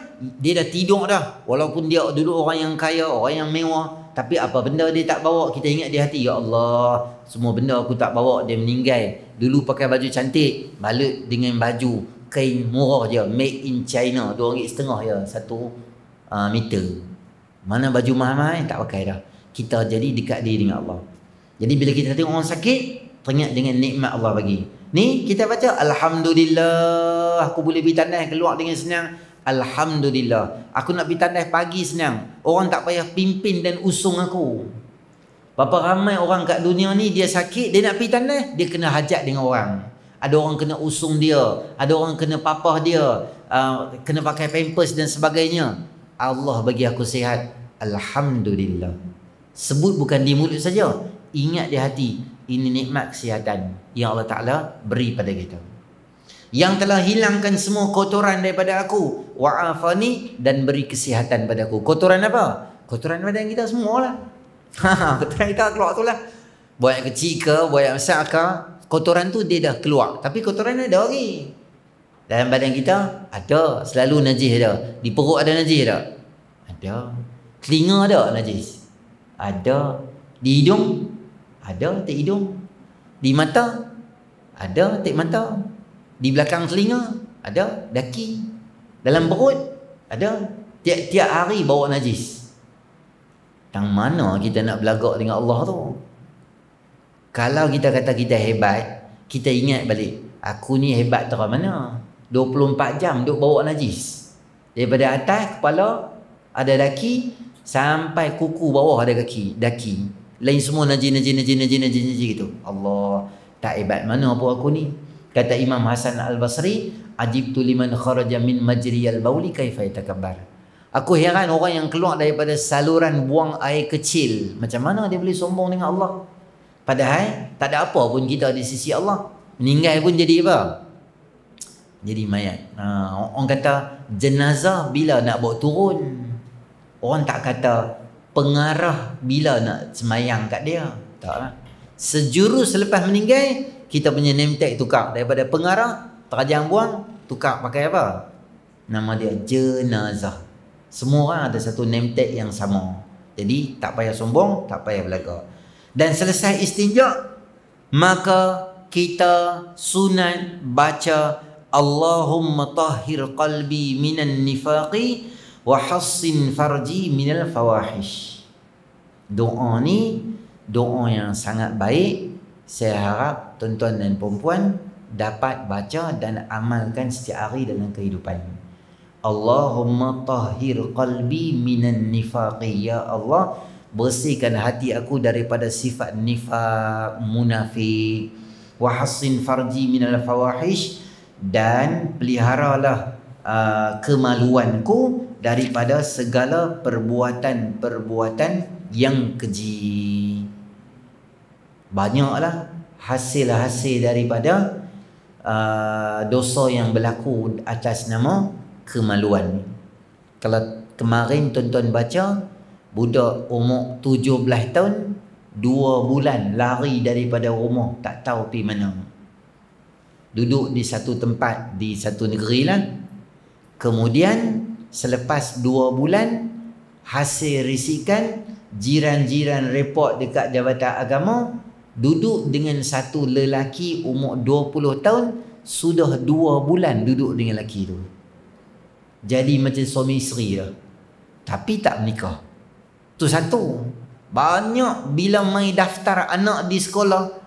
dah tidur dah. Walaupun dia dulu orang yang kaya, orang yang mewah, tapi apa benda dia tak bawa, kita ingat di hati, ya Allah, semua benda aku tak bawa, dia meninggal. Dulu pakai baju cantik, balut dengan baju kain murah je, made in China, RM2.5 je 1 meter. Mana baju mahal-mahal tak pakai dah. Kita jadi dekat diri dengan Allah. Jadi bila kita tengok orang sakit, teringat dengan nikmat Allah bagi. Ni kita baca alhamdulillah, aku boleh pergi tandas keluar dengan senang. Alhamdulillah, aku nak pergi tandas pagi senang. Orang tak payah pimpin dan usung aku. Berapa ramai orang kat dunia ni dia sakit, dia nak pergi tandas, dia kena hajat dengan orang. Ada orang kena usung dia, ada orang kena papah dia, kena pakai pampers dan sebagainya. Allah bagi aku sihat, alhamdulillah. Sebut bukan di mulut saja, ingat di hati. Ini nikmat kesihatan yang Allah Ta'ala beri pada kita, yang telah hilangkan semua kotoran daripada aku, wa'afani, dan beri kesihatan pada aku. Kotoran apa? Kotoran badan kita semua lah. Kotoran kita keluar tu lah. Buat yang kecil ke, buat yang besar ke, kotoran tu dia dah keluar. Tapi kotoran ada lagi dalam badan kita, ada. Selalu najis ada. Di perut ada najis tak? Ada. Telinga ada najis? Ada. Di hidung ada, tak hidung. Di mata ada, tak mata. Di belakang telinga ada, daki. Dalam perut ada. Tiap-tiap hari bawa najis. Tang mana kita nak belagak dengan Allah tu? Kalau kita kata kita hebat, kita ingat balik, aku ni hebat terang mana? 24 jam duk bawa najis. Daripada atas kepala ada daki sampai kuku bawah ada daki. Lain semua najis gitu. Allah, tak hebat mana apa aku ni? Kata Imam Hasan Al-Basri, ajibtu liman kharaja min majriyal bauli kaifa yatakabbar. Aku heran orang yang keluar daripada saluran buang air kecil. Macam mana dia boleh sombong dengan Allah? Padahal tak ada apa pun kita di sisi Allah. Meninggal pun jadi apa? Jadi mayat. Orang kata jenazah bila nak bawa turun. Orang tak kata pengarah bila nak semayang kat dia. Taklah. Sejurus selepas meninggal, kita punya name tag tukar. Daripada pengarah, terajang buang, tukar pakai apa? Nama dia jenazah. Semua orang ada satu name tag yang sama. Jadi tak payah sombong, tak payah belagak. Dan selesai istinja, maka kita sunat baca Allahumma tahhir qalbi minan nifaqi wa hassin farji minal fawahish. Doa ni doa yang sangat baik. Saya harap tuan-tuan dan puan-puan dapat baca dan amalkan setiap hari dalam kehidupan. Allahumma tahhir qalbi minan nifaqi. Ya Allah, bersihkan hati aku daripada sifat nifaq, munafik. Wa hassin farji minal fawahish, dan peliharalah kemaluanku daripada segala perbuatan-perbuatan yang keji. Banyaklah hasil-hasil daripada dosa yang berlaku atas nama kemaluan. Kalau kemarin tuan-tuan baca, budak umur 17 tahun 2 bulan lari daripada rumah, tak tahu pergi mana. Duduk di satu tempat di satu negeri lah. Kemudian selepas 2 bulan, hasil risikan jiran-jiran report dekat Jabatan Agama, duduk dengan satu lelaki umur 20 tahun, sudah 2 bulan duduk dengan lelaki tu. Jadi macam suami isteri dah, tapi tak menikah. Tu satu. Banyak bila mai daftar anak di sekolah,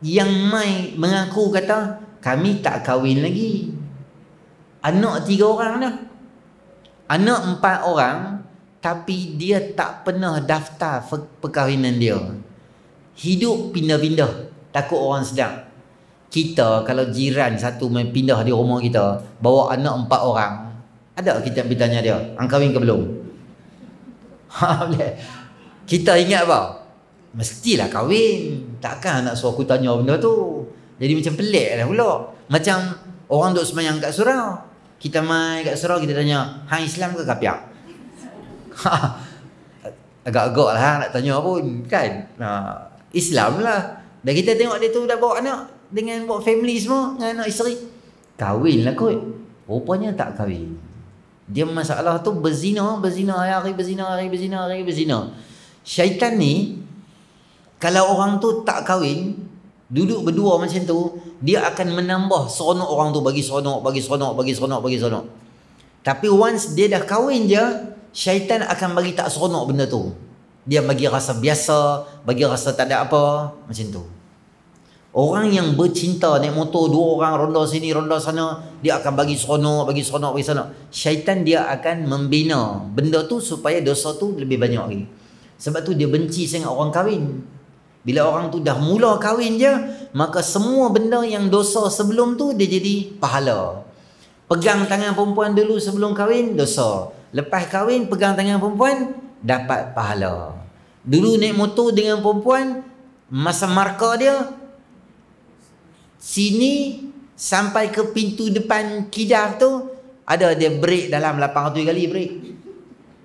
yang mai mengaku kata kami tak kahwin lagi. Anak 3 orang dah, anak 4 orang, tapi dia tak pernah daftar perkahwinan dia. Hidup pindah-pindah, takut orang sedar. Kita kalau jiran satu main pindah di rumah kita, bawa anak 4 orang, ada kita pergi tanya dia, hang kahwin ke belum? Kita ingat apa? Mestilah kahwin. Takkan nak suruh aku tanya benda tu. Jadi macam pelik lah pula. Macam orang duk semayang kat surau, kita mai kat surau, kita tanya, hang Islam ke kapiak? Agak-agak lah nak tanya pun kan. Islam lah. Dan kita tengok dia tu dah bawa anak, dengan bawa family semua, dengan anak isteri. Kahwin lah kot. Rupanya tak kahwin. Dia masalah tu berzina, hari berzina. Syaitan ni, kalau orang tu tak kahwin, duduk berdua macam tu, dia akan menambah seronok orang tu, bagi seronok. Tapi once dia dah kahwin je, syaitan akan bagi tak seronok benda tu. Dia bagi rasa biasa, bagi rasa tak ada apa, macam tu. Orang yang bercinta naik motor 2 orang ronda sini ronda sana, dia akan bagi seronok. Syaitan dia akan membina benda tu supaya dosa tu lebih banyak lagi. Sebab tu dia benci sangat orang kahwin. Bila orang tu dah mula kahwin je, maka semua benda yang dosa sebelum tu dia jadi pahala. Pegang tangan perempuan dulu sebelum kahwin, dosa. Lepas kahwin pegang tangan perempuan, dapat pahala. Dulu naik motor dengan perempuan, masa markah dia, sini sampai ke pintu depan kidar tu, ada dia break dalam 800 kali break.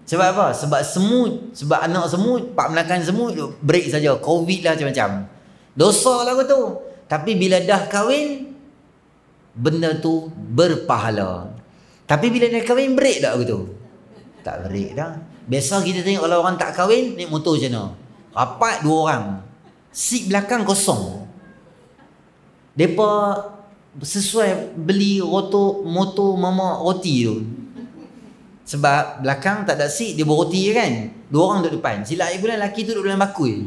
Sebab apa? Sebab semut, sebab anak semut, pak menakan semut, break saja. Covid lah macam-macam. Dosa lah tu. Tapi bila dah kahwin, benda tu berpahala. Tapi bila dah kahwin, break tak tu? Tak break dah. Biasa kita tengok kalau orang tak kahwin, naik motor macam mana? Rapat 2 orang. Seat belakang kosong. Mereka sesuai beli motor mama roti tu. Sebab belakang tak ada seat, dia bawa roti kan. 2 orang duduk depan. Silap air bulan, lelaki tu duduk dalam bakul.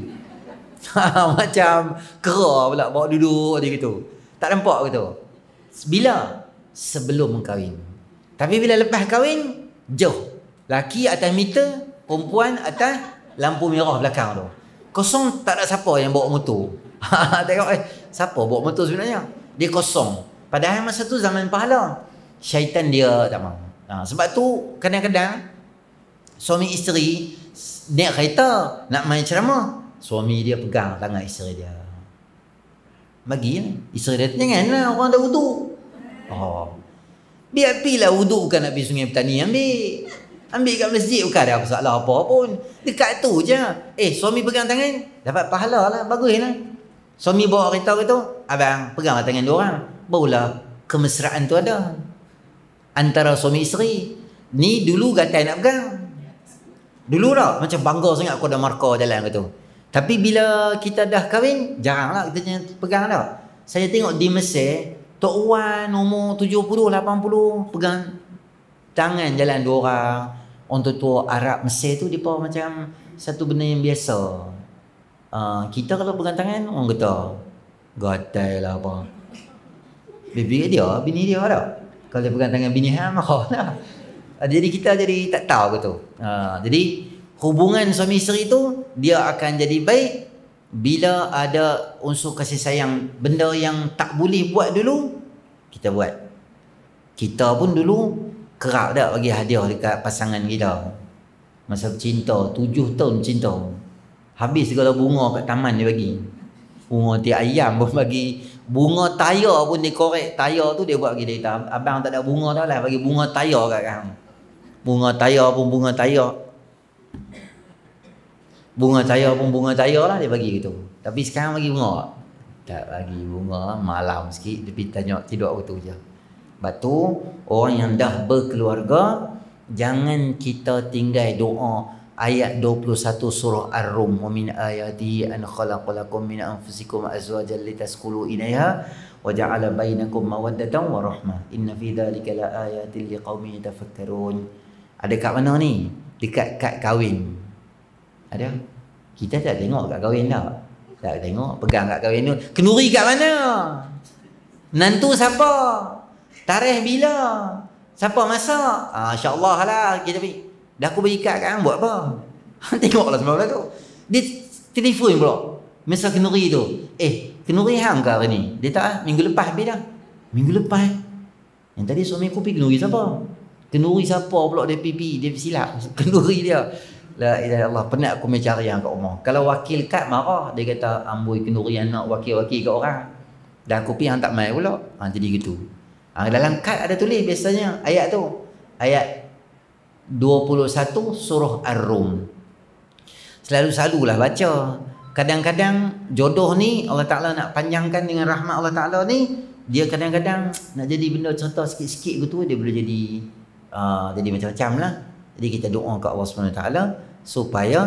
Macam kera pula bawa duduk dia gitu. Tak nampak gitu. Bila? Sebelum kahwin. Tapi bila lepas kahwin, jauh. Laki atas meter, perempuan atas lampu merah belakang tu. Kosong, tak ada siapa yang bawa motor. Tengok siapa bawa motor sebenarnya? Dia kosong. Padahal masa tu zaman pahala. Syaitan dia tak mahu. Sebab tu kadang-kadang Suami isteri naik kereta nak main ceramah, suami dia pegang tangan isteri dia. Bagi isteri dia, janganlah orang dah wuduk. Oh, biar pilah wuduk, bukan nak pergi Sungai Petani ambil kat masjid, bukan ada masalah apa pun. Dekat tu je. Suami pegang tangan, dapat pahala lah, baguslah. Suami bawa kereta tu, abang pegang tangan dia orang, barulah kemesraan tu ada antara suami isteri. Ni dulu gatai nak pegang. Dulu tak macam bangga sangat aku dah markah jalan tu. Tapi bila kita dah kahwin, jaranglah kita pegang dah. Saya tengok di Mesir, Tok Wan umur 70, 80 pegang tangan jalan dua orang. Orang tua Arab Mesir tu dia macam satu benda yang biasa. Kita kalau pegang tangan, orang kata gatai lah apa. Bini dia tak. Kalau dia pegang tangan bini hang, marah lah. Jadi kita jadi tak tahu gitu. Jadi hubungan suami isteri tu dia akan jadi baik bila ada unsur kasih sayang. Benda yang tak boleh buat dulu, kita buat. Kita pun dulu kerap dah bagi hadiah dekat pasangan kita. Masa bercinta, 7 tahun cinta. Habis segala bunga kat taman dia bagi. Bunga tiap ayam pun bagi. Bunga tayar pun dia korek. Tayar tu dia buat bagi dia. Abang tak ada bunga dah lah, bagi bunga tayar kat kang. Bunga tayar pun bunga tayar. Bunga tayar pun bunga tayar lah dia bagi gitu. Tapi sekarang bagi bunga tak bagi bunga, malam sikit dia pergi tanya tidur waktu je. Sebab tu orang yang dah berkeluarga, jangan kita tinggal doa ayat 21 surah Ar-Rum, wa min ayati an khalaqalakum min anfusikum azwajan litaskunu ilaiha wa ja'ala bainakum mawaddatan wa rahmah inna fi dzalika laayatin liqaumin yatafakkarun. Ada kat mana ni? Dekat kad kahwin. Ada? Kita tak tengok kat kahwin tak? Tak tengok, pegang kat kahwin tu. Kenduri kat mana? Menantu siapa? Tarikh bila? Siapa masak? InsyaAllah lah kita pergi. Dah aku bagi kad kat hang, buat apa? Tengoklah semua tu. Dia telefon pula. Masa kenduri tu. Kenduri hang ke hari ni? Dia tak, minggu lepas habis dah. Minggu lepas. Yang tadi suami aku pergi kenduri siapa? Kenduri siapa pula dia pipi, dia silap. Kenduri dia. La ilaha illallah, penat aku mencari yang kat rumah. Kalau wakil kad marah, dia kata amboi kenduri anak wakil-wakil kat orang. Dan aku pergi hang tak mai pula. Jadi gitu. Dalam kad ada tulis biasanya ayat tu. Ayat 21 surah Ar-Rum. Selalu-selalulah baca. Kadang-kadang jodoh ni Allah Ta'ala nak panjangkan dengan rahmat Allah Ta'ala ni, dia kadang-kadang nak jadi benda cerita sikit-sikit gitu, dia boleh jadi macam-macam lah. Jadi kita doa kat Allah SWT supaya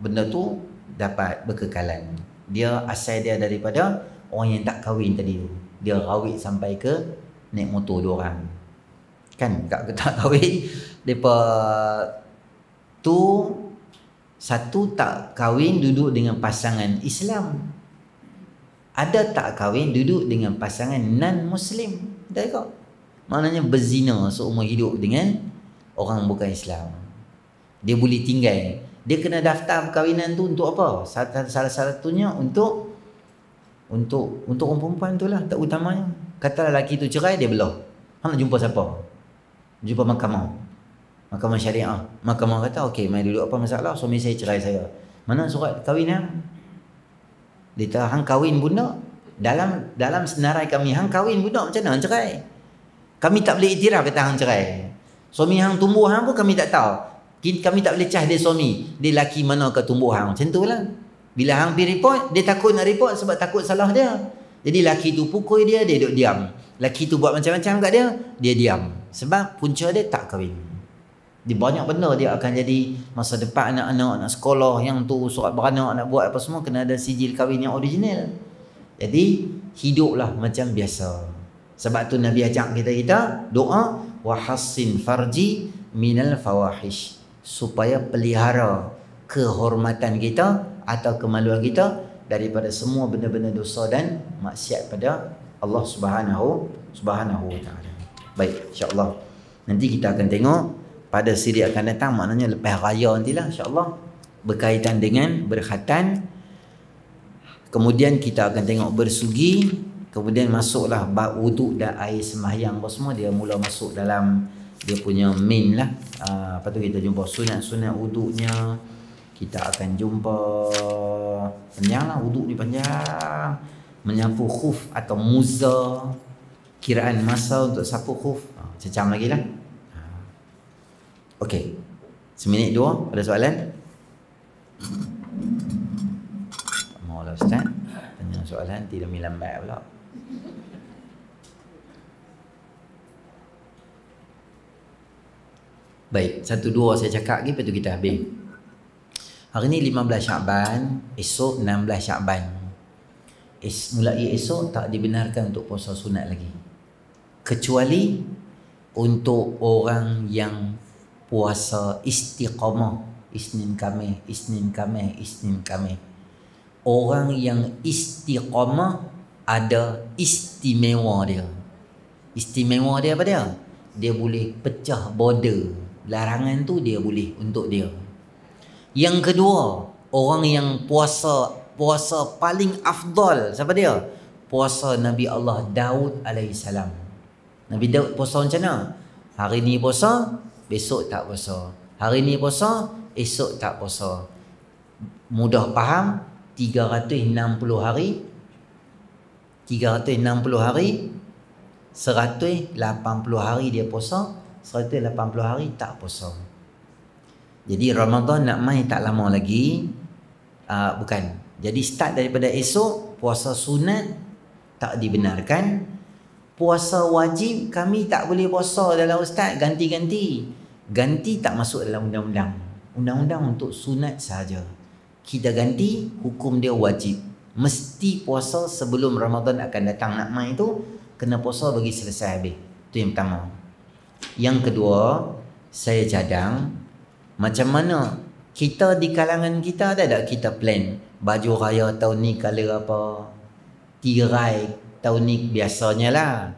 benda tu dapat berkekalan. Dia asal dia daripada orang yang tak kahwin tadi tu. Dia rawit sampai ke naik motor dua orang. Kan kat tak kahwin, depa tu satu tak kahwin duduk dengan pasangan Islam. Ada tak kahwin duduk dengan pasangan non-Muslim. Dah kau. Maknanya berzina seumur hidup dengan orang bukan Islam. Dia boleh tinggal. Dia kena daftar perkahwinan tu untuk apa? Salah satunya untuk orang perempuan tu lah, tak utamanya. Kata lelaki tu cerai, dia belah. Hang nak jumpa siapa? Jumpa mahkamah. Mahkamah syariah. Mahkamah kata, okey, mai duduk apa masalah? Suami saya cerai saya. Mana surat kahwin hang? Dia kata, hang kahwin budak. Dalam senarai kami, hang kahwin budak macam mana hang cerai? Kami tak boleh iktiraf kata hang cerai. Suami hang tumbuh hang pun kami tak tahu. Kami tak boleh cah dia suami. Dia laki mana ke tumbuh hang. Macam tu lah. Bila hang pergi report, dia takut nak report sebab takut salah dia. Jadi laki tu pukul dia duduk diam. Laki tu buat macam-macam kat dia diam. Sebab punca dia tak kahwin. Dia banyak benda dia akan jadi masa depan anak-anak nak sekolah, yang tu surat beranak nak buat apa semua, kena ada sijil kahwin yang original. Jadi hiduplah macam biasa. Sebab tu Nabi ajak kita doa wa hassin farji minal fawahish, supaya pelihara kehormatan kita atau kemaluan kita daripada semua benda-benda dosa dan maksiat pada Allah Subhanahu wa taala. Baik, insya-Allah nanti kita akan tengok pada siri akan datang, maknanya lepas raya nantilah insya-Allah, berkaitan dengan berkhatan. Kemudian kita akan tengok bersugi, kemudian masuklah bab wuduk dan air sembahyang apa semua, dia mula masuk dalam dia punya main lah. Lepas tu kita jumpa sunat-sunat wuduknya. Kita akan jumpa panjang lah, wuduk ni panjang. Menyapu khuf atau muza, kiraan masa untuk sapu khuf, macam lagi lah. Okey, seminit dua. Ada soalan? Maulah Ustaz, tanya soalan tidak lambat pula. Baik, 1-2 saya cakap lagi, lepas tu kita habis. Hari ni 15 Syakban, esok 16 Syakban. Mulai esok tak dibenarkan untuk puasa sunat lagi. Kecuali untuk orang yang puasa istiqamah, Isnin Khamis, Isnin Khamis, Isnin Khamis. Orang yang istiqamah ada istimewa dia. Istimewa dia apa dia? Dia boleh pecah border. Larangan tu dia boleh untuk dia. Yang kedua, orang yang puasa paling afdal, siapa dia? Puasa Nabi Allah Daud alaihissalam. Nabi Daud puasa macam mana? Hari ni puasa, besok tak puasa. Hari ni puasa, esok tak puasa. Mudah faham, 360 hari 180 hari dia puasa, 180 hari tak puasa. Jadi Ramadan nak mai tak lama lagi. Bukan. Jadi start daripada esok, puasa sunat tak dibenarkan. Puasa wajib kami tak boleh puasa dalam Ustaz, ganti-ganti. Ganti tak masuk dalam undang-undang. Undang-undang untuk sunat sahaja. Kita ganti, hukum dia wajib. Mesti puasa sebelum Ramadan akan datang nak mai tu, kena puasa bagi selesai habis. Itu yang pertama. Yang kedua, saya cadang, macam mana kita di kalangan kita ada tak kita plan baju raya tahun ni color apa, tirai tahun ni biasanya lah.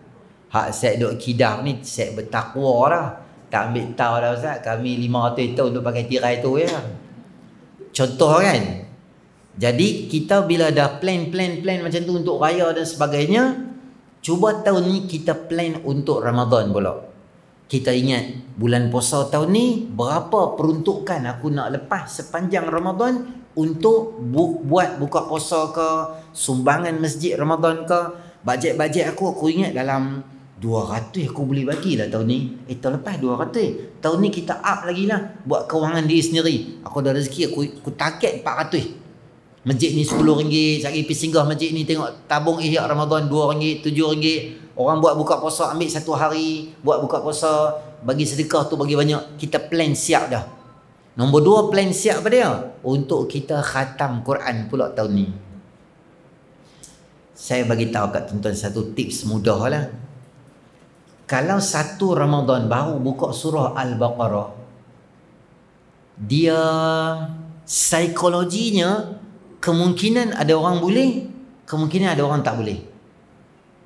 Hak set duk kidah ni set bertakwa lah. Tak ambil tahu dah Ustaz, kami 500 tahun untuk pakai tirai tu ya. Contoh kan. Jadi kita bila dah plan macam tu untuk raya dan sebagainya, cuba tahun ni kita plan untuk Ramadan pula. Kita ingat bulan puasa tahun ni berapa peruntukan aku nak lepas sepanjang Ramadan untuk buat buka puasa ke, sumbangan masjid Ramadan ke. Bajet aku ingat dalam 200 aku boleh bagilah tahun ni. Tahun lepas 200. Tahun ni kita up lagi lah buat kewangan diri sendiri. Aku ada rezeki, aku target 400. Masjid ni RM10, cari pergi singgah masjid ni tengok tabung ihya Ramadan RM2, RM7. Orang buat buka puasa ambil 1 hari, buat buka puasa, bagi sedekah tu bagi banyak. Kita plan siap dah. Nombor 2 plan siap apa dia? Untuk kita khatam Quran pula tahun ni. Saya bagi tahu kat tuan-tuan satu tips mudah lah. Kalau 1 Ramadan baru buka surah Al-Baqarah, dia psikologinya kemungkinan ada orang boleh, kemungkinan ada orang tak boleh.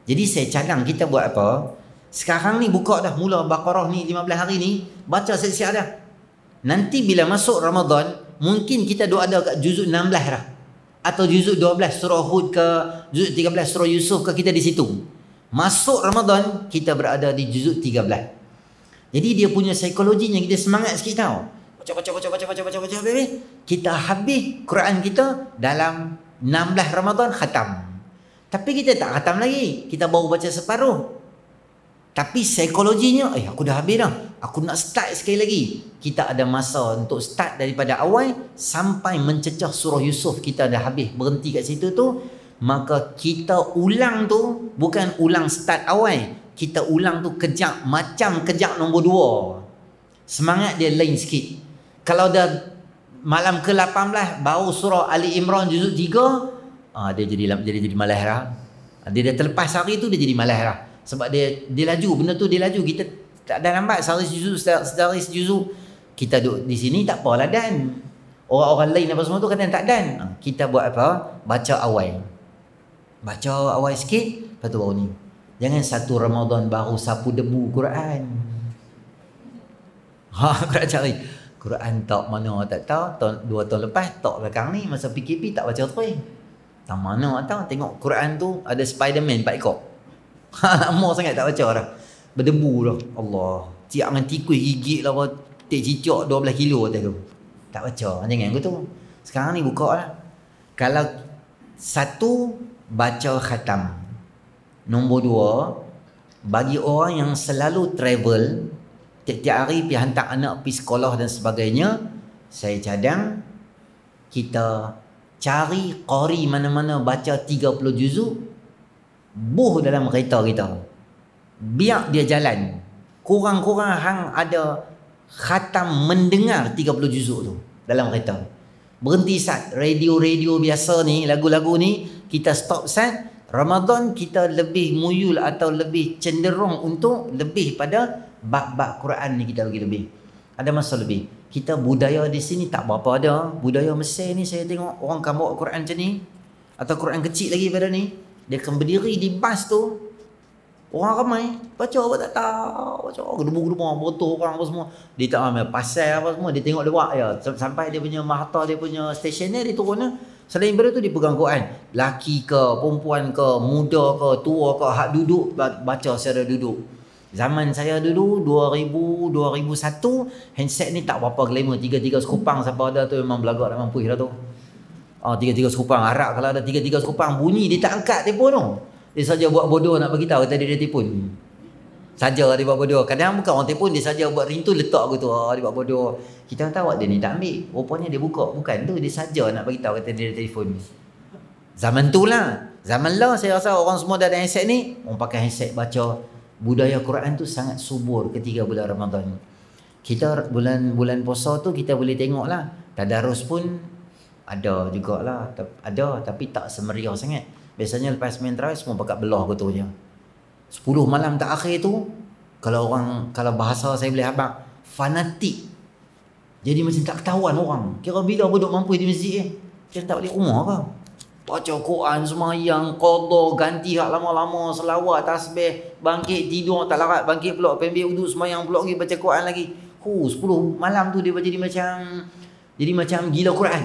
Jadi saya cadang kita buat apa? Sekarang ni buka dah mula Baqarah ni 15 hari ni, baca siap-siap dah. Nanti bila masuk Ramadan, mungkin kita ada kat juzuk 16 dah. Atau juzuk 12 surah Hud ke, juzuk 13 surah Yusuf ke, kita di situ. Masuk Ramadan, kita berada di juzuk 13. Jadi dia punya psikologinya kita semangat sikit tau. Baca. Kita habis Quran kita dalam 16 Ramadan khatam. Tapi kita tak khatam lagi. Kita baru baca separuh. Tapi psikologinya, aku dah habis dah. Aku nak start sekali lagi. Kita ada masa untuk start daripada awal sampai mencecah surah Yusuf. Kita dah habis, berhenti kat situ tu. Maka kita ulang tu, bukan ulang start awal. Kita ulang tu kejap, macam kejap nombor 2. Semangat dia lain sikit. Kalau dah malam ke-18 baru surah Ali Imran juzuk 3, dia jadi malas dah. Dia dah terlepas hari tu dia jadi malas dah. Sebab dia laju, benda tu dia laju. Kita tak ada lambat sehari sejuzuk. Kita duduk di sini tak apalah dan. Orang-orang lain apa semua tu kadang tak dan. Kita buat apa? Baca awal. Baca awal sikit, lepas tu baru ni. Jangan 1 Ramadan baru sapu debu Quran. Aku nak cari Quran tak mana tak tahu. 2 tahun lepas tak belakang ni masa PKP tak baca terus. Tak mana tak tahu. Tengok Quran tu ada Spiderman 4 ekor. Lama sangat tak baca dah. Berdebu dah. Allah. Ciak dengan tikus gigit lah, tik cicak 12 kilo kata tu. Tak baca, jangan gitu. Sekarang ni buka lah. Kalau satu, baca khatam. Nombor dua, bagi orang yang selalu travel, tiap-tiap hari pergi hantar anak pergi sekolah dan sebagainya, saya cadang kita cari qari mana-mana baca 30 juzuk, buh dalam kereta kita. Biar dia jalan. Kurang-kurang hang ada khatam mendengar 30 juzuk tu dalam kereta. Berhenti sat. Radio-radio biasa ni, lagu-lagu ni, kita stop sat. Ramadan kita lebih muyul atau lebih cenderung untuk lebih pada bab-bab Quran ni kita bagi lebih. Ada masa lebih. Kita budaya di sini tak berapa ada. Budaya Mesir ni saya tengok orang kan bawa Quran macam ni. Atau Quran kecil lagi pada ni. Dia akan berdiri di bas tu. Orang ramai. Baca apa tak tahu. Baca gedebu-gedebu botol orang apa semua. Dia tak ramai pasal apa semua. Dia tengok lewat je. Sampai dia punya mahata, dia punya stesen dia turun lah. Selain daripada tu dia pegang Quran. Laki ke, perempuan ke, muda ke, tua ke, hak duduk baca secara duduk. Zaman saya dulu 2000, 2001 handset ni tak berapa glamour. 3-3 sekupang siapa ada tu memang belagak nak mampu dah tu. 3-3 sekupang harap kalau ada 3-3 sekupang bunyi dia tak angkat telefon tu. Dia saja buat bodoh nak bagi tahu tadi dia telefon. Saja dia buat bodoh. Kadang bukan orang telefon, dia saja buat ring tu letak gitu. Dia buat bodoh. Kita tahu dia ni tak ambil. Rupanya dia buka. Bukan tu, dia saja nak bagi tahu kata dia ada telefon. Zaman tu lah. Zaman lah saya rasa orang semua dah ada handset ni, orang pakai handset baca. Budaya Quran tu sangat subur ketika bulan Ramadan. Kita bulan puasa tu kita boleh tengok lah. Tadarus pun ada jugalah. Ada tapi tak semeriah sangat. Biasanya lepas main tarawih semua pakat belah gitu je. 10 malam terakhir tu, kalau bahasa saya boleh habaq, fanatik. Jadi macam tak ketahuan orang. Kira bila duduk mampu di masjid macam tak balik rumah ke? Baca Quran, semayang, qada, ganti hak lama-lama, selawat, tasbih, bangkit tidur tak larat, bangkit pula ambil wuduk, semayang pula lagi, baca Quran lagi. 10 malam tu dia jadi macam gila Quran.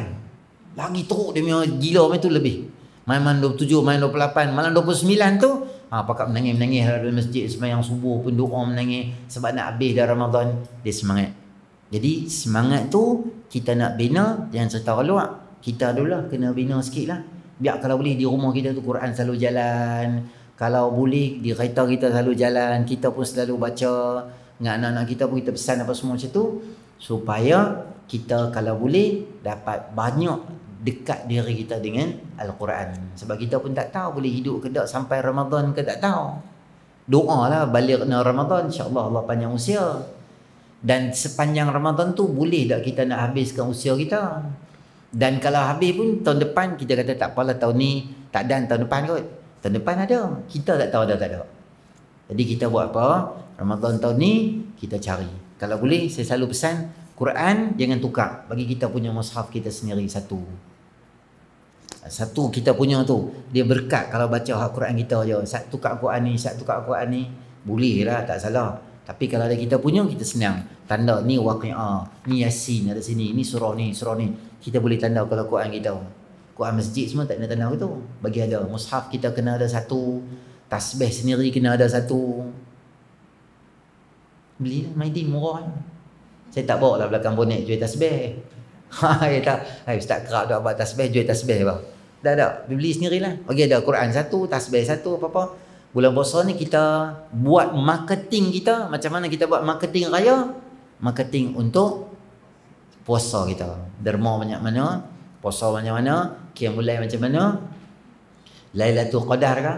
Lagi teruk dia punya gila macam tu lebih. Main 27, main 28, malam 29 tu pakat menangis dalam masjid, semayang subuh pun doa menangis sebab nak habis dah Ramadan. Dia semangat. Jadi semangat tu kita nak bina, jangan serta keluar. Kita dululah kena bina sikit lah. Biar kalau boleh di rumah kita tu Quran selalu jalan. Kalau boleh di kereta kita selalu jalan. Kita pun selalu baca. Dengan anak-anak kita pun kita pesan apa semua macam tu. Supaya kita kalau boleh dapat banyak dekat diri kita dengan Al-Quran. Sebab kita pun tak tahu boleh hidup ke tak sampai Ramadan ke tak tahu. Doa lah balik kena Ramadan. InsyaAllah Allah panjang usia. Dan sepanjang Ramadan tu boleh tak kita nak habiskan usia kita. Dan kalau habis pun tahun depan kita kata tak apalah tahun ni tak dan tahun depan kot. Tahun depan ada. Kita tak tahu ada tak ada. Jadi kita buat apa? Ramadan tahun ni kita cari. Kalau boleh saya selalu pesan Quran jangan tukar. Bagi kita punya mushaf kita sendiri satu kita punya tu. Dia berkat kalau baca Quran kita je. Satu tukar Quran ni, satu tukar Quran ni. Boleh lah tak salah. Tapi kalau ada kita punya kita senang. Tanda ni Waqi'ah, ni Yasin ada sini, ni surah ni, surah ni. Kita boleh tanda kalau Quran kita. Quran masjid semua tak ada tanda gitu. Bagi ada mushaf kita kena ada satu, tasbih sendiri kena ada satu. Belilah Maidin murah. Saya tak bawa lah belakang bonet jual tasbih. Ya tak. Ustaz kerap dah buat tasbih, jual tasbih apa. Tak. Beli sendirilah. Bagi ada Quran satu, tasbih satu, apa-apa. Bulan puasa ni kita buat marketing kita. Macam mana kita buat marketing raya? Marketing untuk puasa kita. Derma banyak mana, puasa banyak mana, qiyamul macam mana, Lailatul Qadar kah?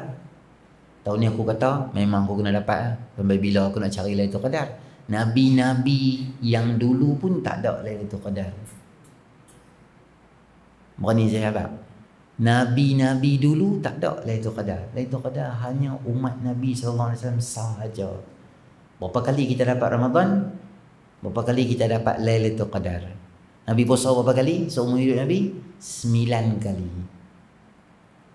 Tahun ni aku kata memang aku kena dapat lah. Sampai bila aku nak cari Lailatul Qadar. Nabi-nabi yang dulu pun tak ada Lailatul Qadar. Berani saya habaq. Nabi-nabi dulu tak ada Lailatul Qadar. Lailatul Qadar hanya umat Nabi SAW sahaja. Berapa kali kita dapat Ramadan? Berapa kali kita dapat Lailatul Qadar? Nabi puasa berapa kali? Seumur hidup Nabi? 9 kali.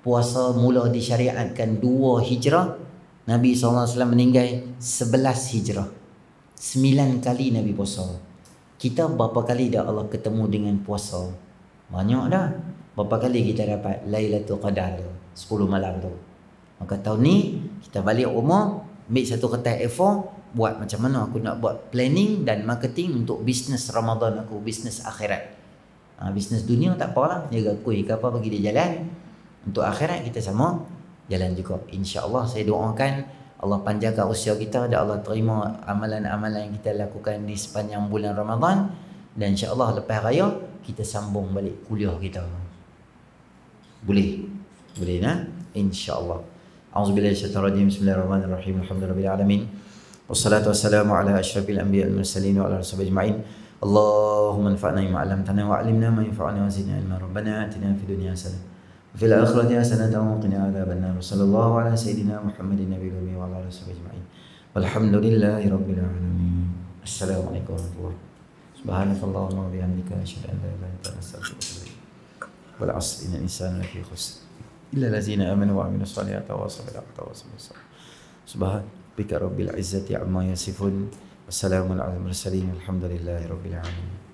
Puasa mula disyariatkan 2 hijrah. Nabi SAW meninggal 11 hijrah. 9 kali Nabi puasa. Kita berapa kali dah Allah ketemu dengan puasa? Banyak dah. Berapa kali kita dapat Lailatul Qadar tu? 10 malam tu. Maka tahun ni kita balik rumah, Ambil satu kertas A4, buat macam mana aku nak buat planning dan marketing untuk bisnes Ramadan aku, bisnes akhirat. Bisnes dunia tak apalah, jaga kuih ke apa bagi dia jalan. Untuk akhirat kita sama jalan juga. InsyaAllah saya doakan Allah panjangkan usia kita dan Allah terima amalan-amalan yang kita lakukan di sepanjang bulan Ramadan, dan insya-Allah lepas raya kita sambung balik kuliah kita. Boleh? Boleh nah? Insya-Allah. A'udzubillahi minasyaitonir rajim. Bismillahirrahmanirrahim. Alhamdulillahirabbil alamin. Wassalatu wassalamu ala asyrafil anbiya'i wal mursalin wa ala alihi ajma'in. Allahumma anfa'na bima 'allamtana wa 'allimna ma yanfa'una wa zidna ilma. Rabbana atina fid dunya hasanah وفي الآخرة حسنة وقنا عذاب النار. صلى الله على سيدنا محمد النبي الأمي وعلى آله وصحبه أجمعين والحمد لله رب العالمين. السلام عليكم ورحمة الله. سبحانك اللهم وبحمدك أشهد أن لا إله إلا أنت أستغفرك وأتوب إليك. والعصر إن الإنسان لفي خسر إلا الذين آمنوا وعملوا الصالحات وتواصوا بالحق وتواصوا بالصبر. سبحان ربك رب العزة عما يصفون والسلام على المرسلين والحمد لله رب العالمين.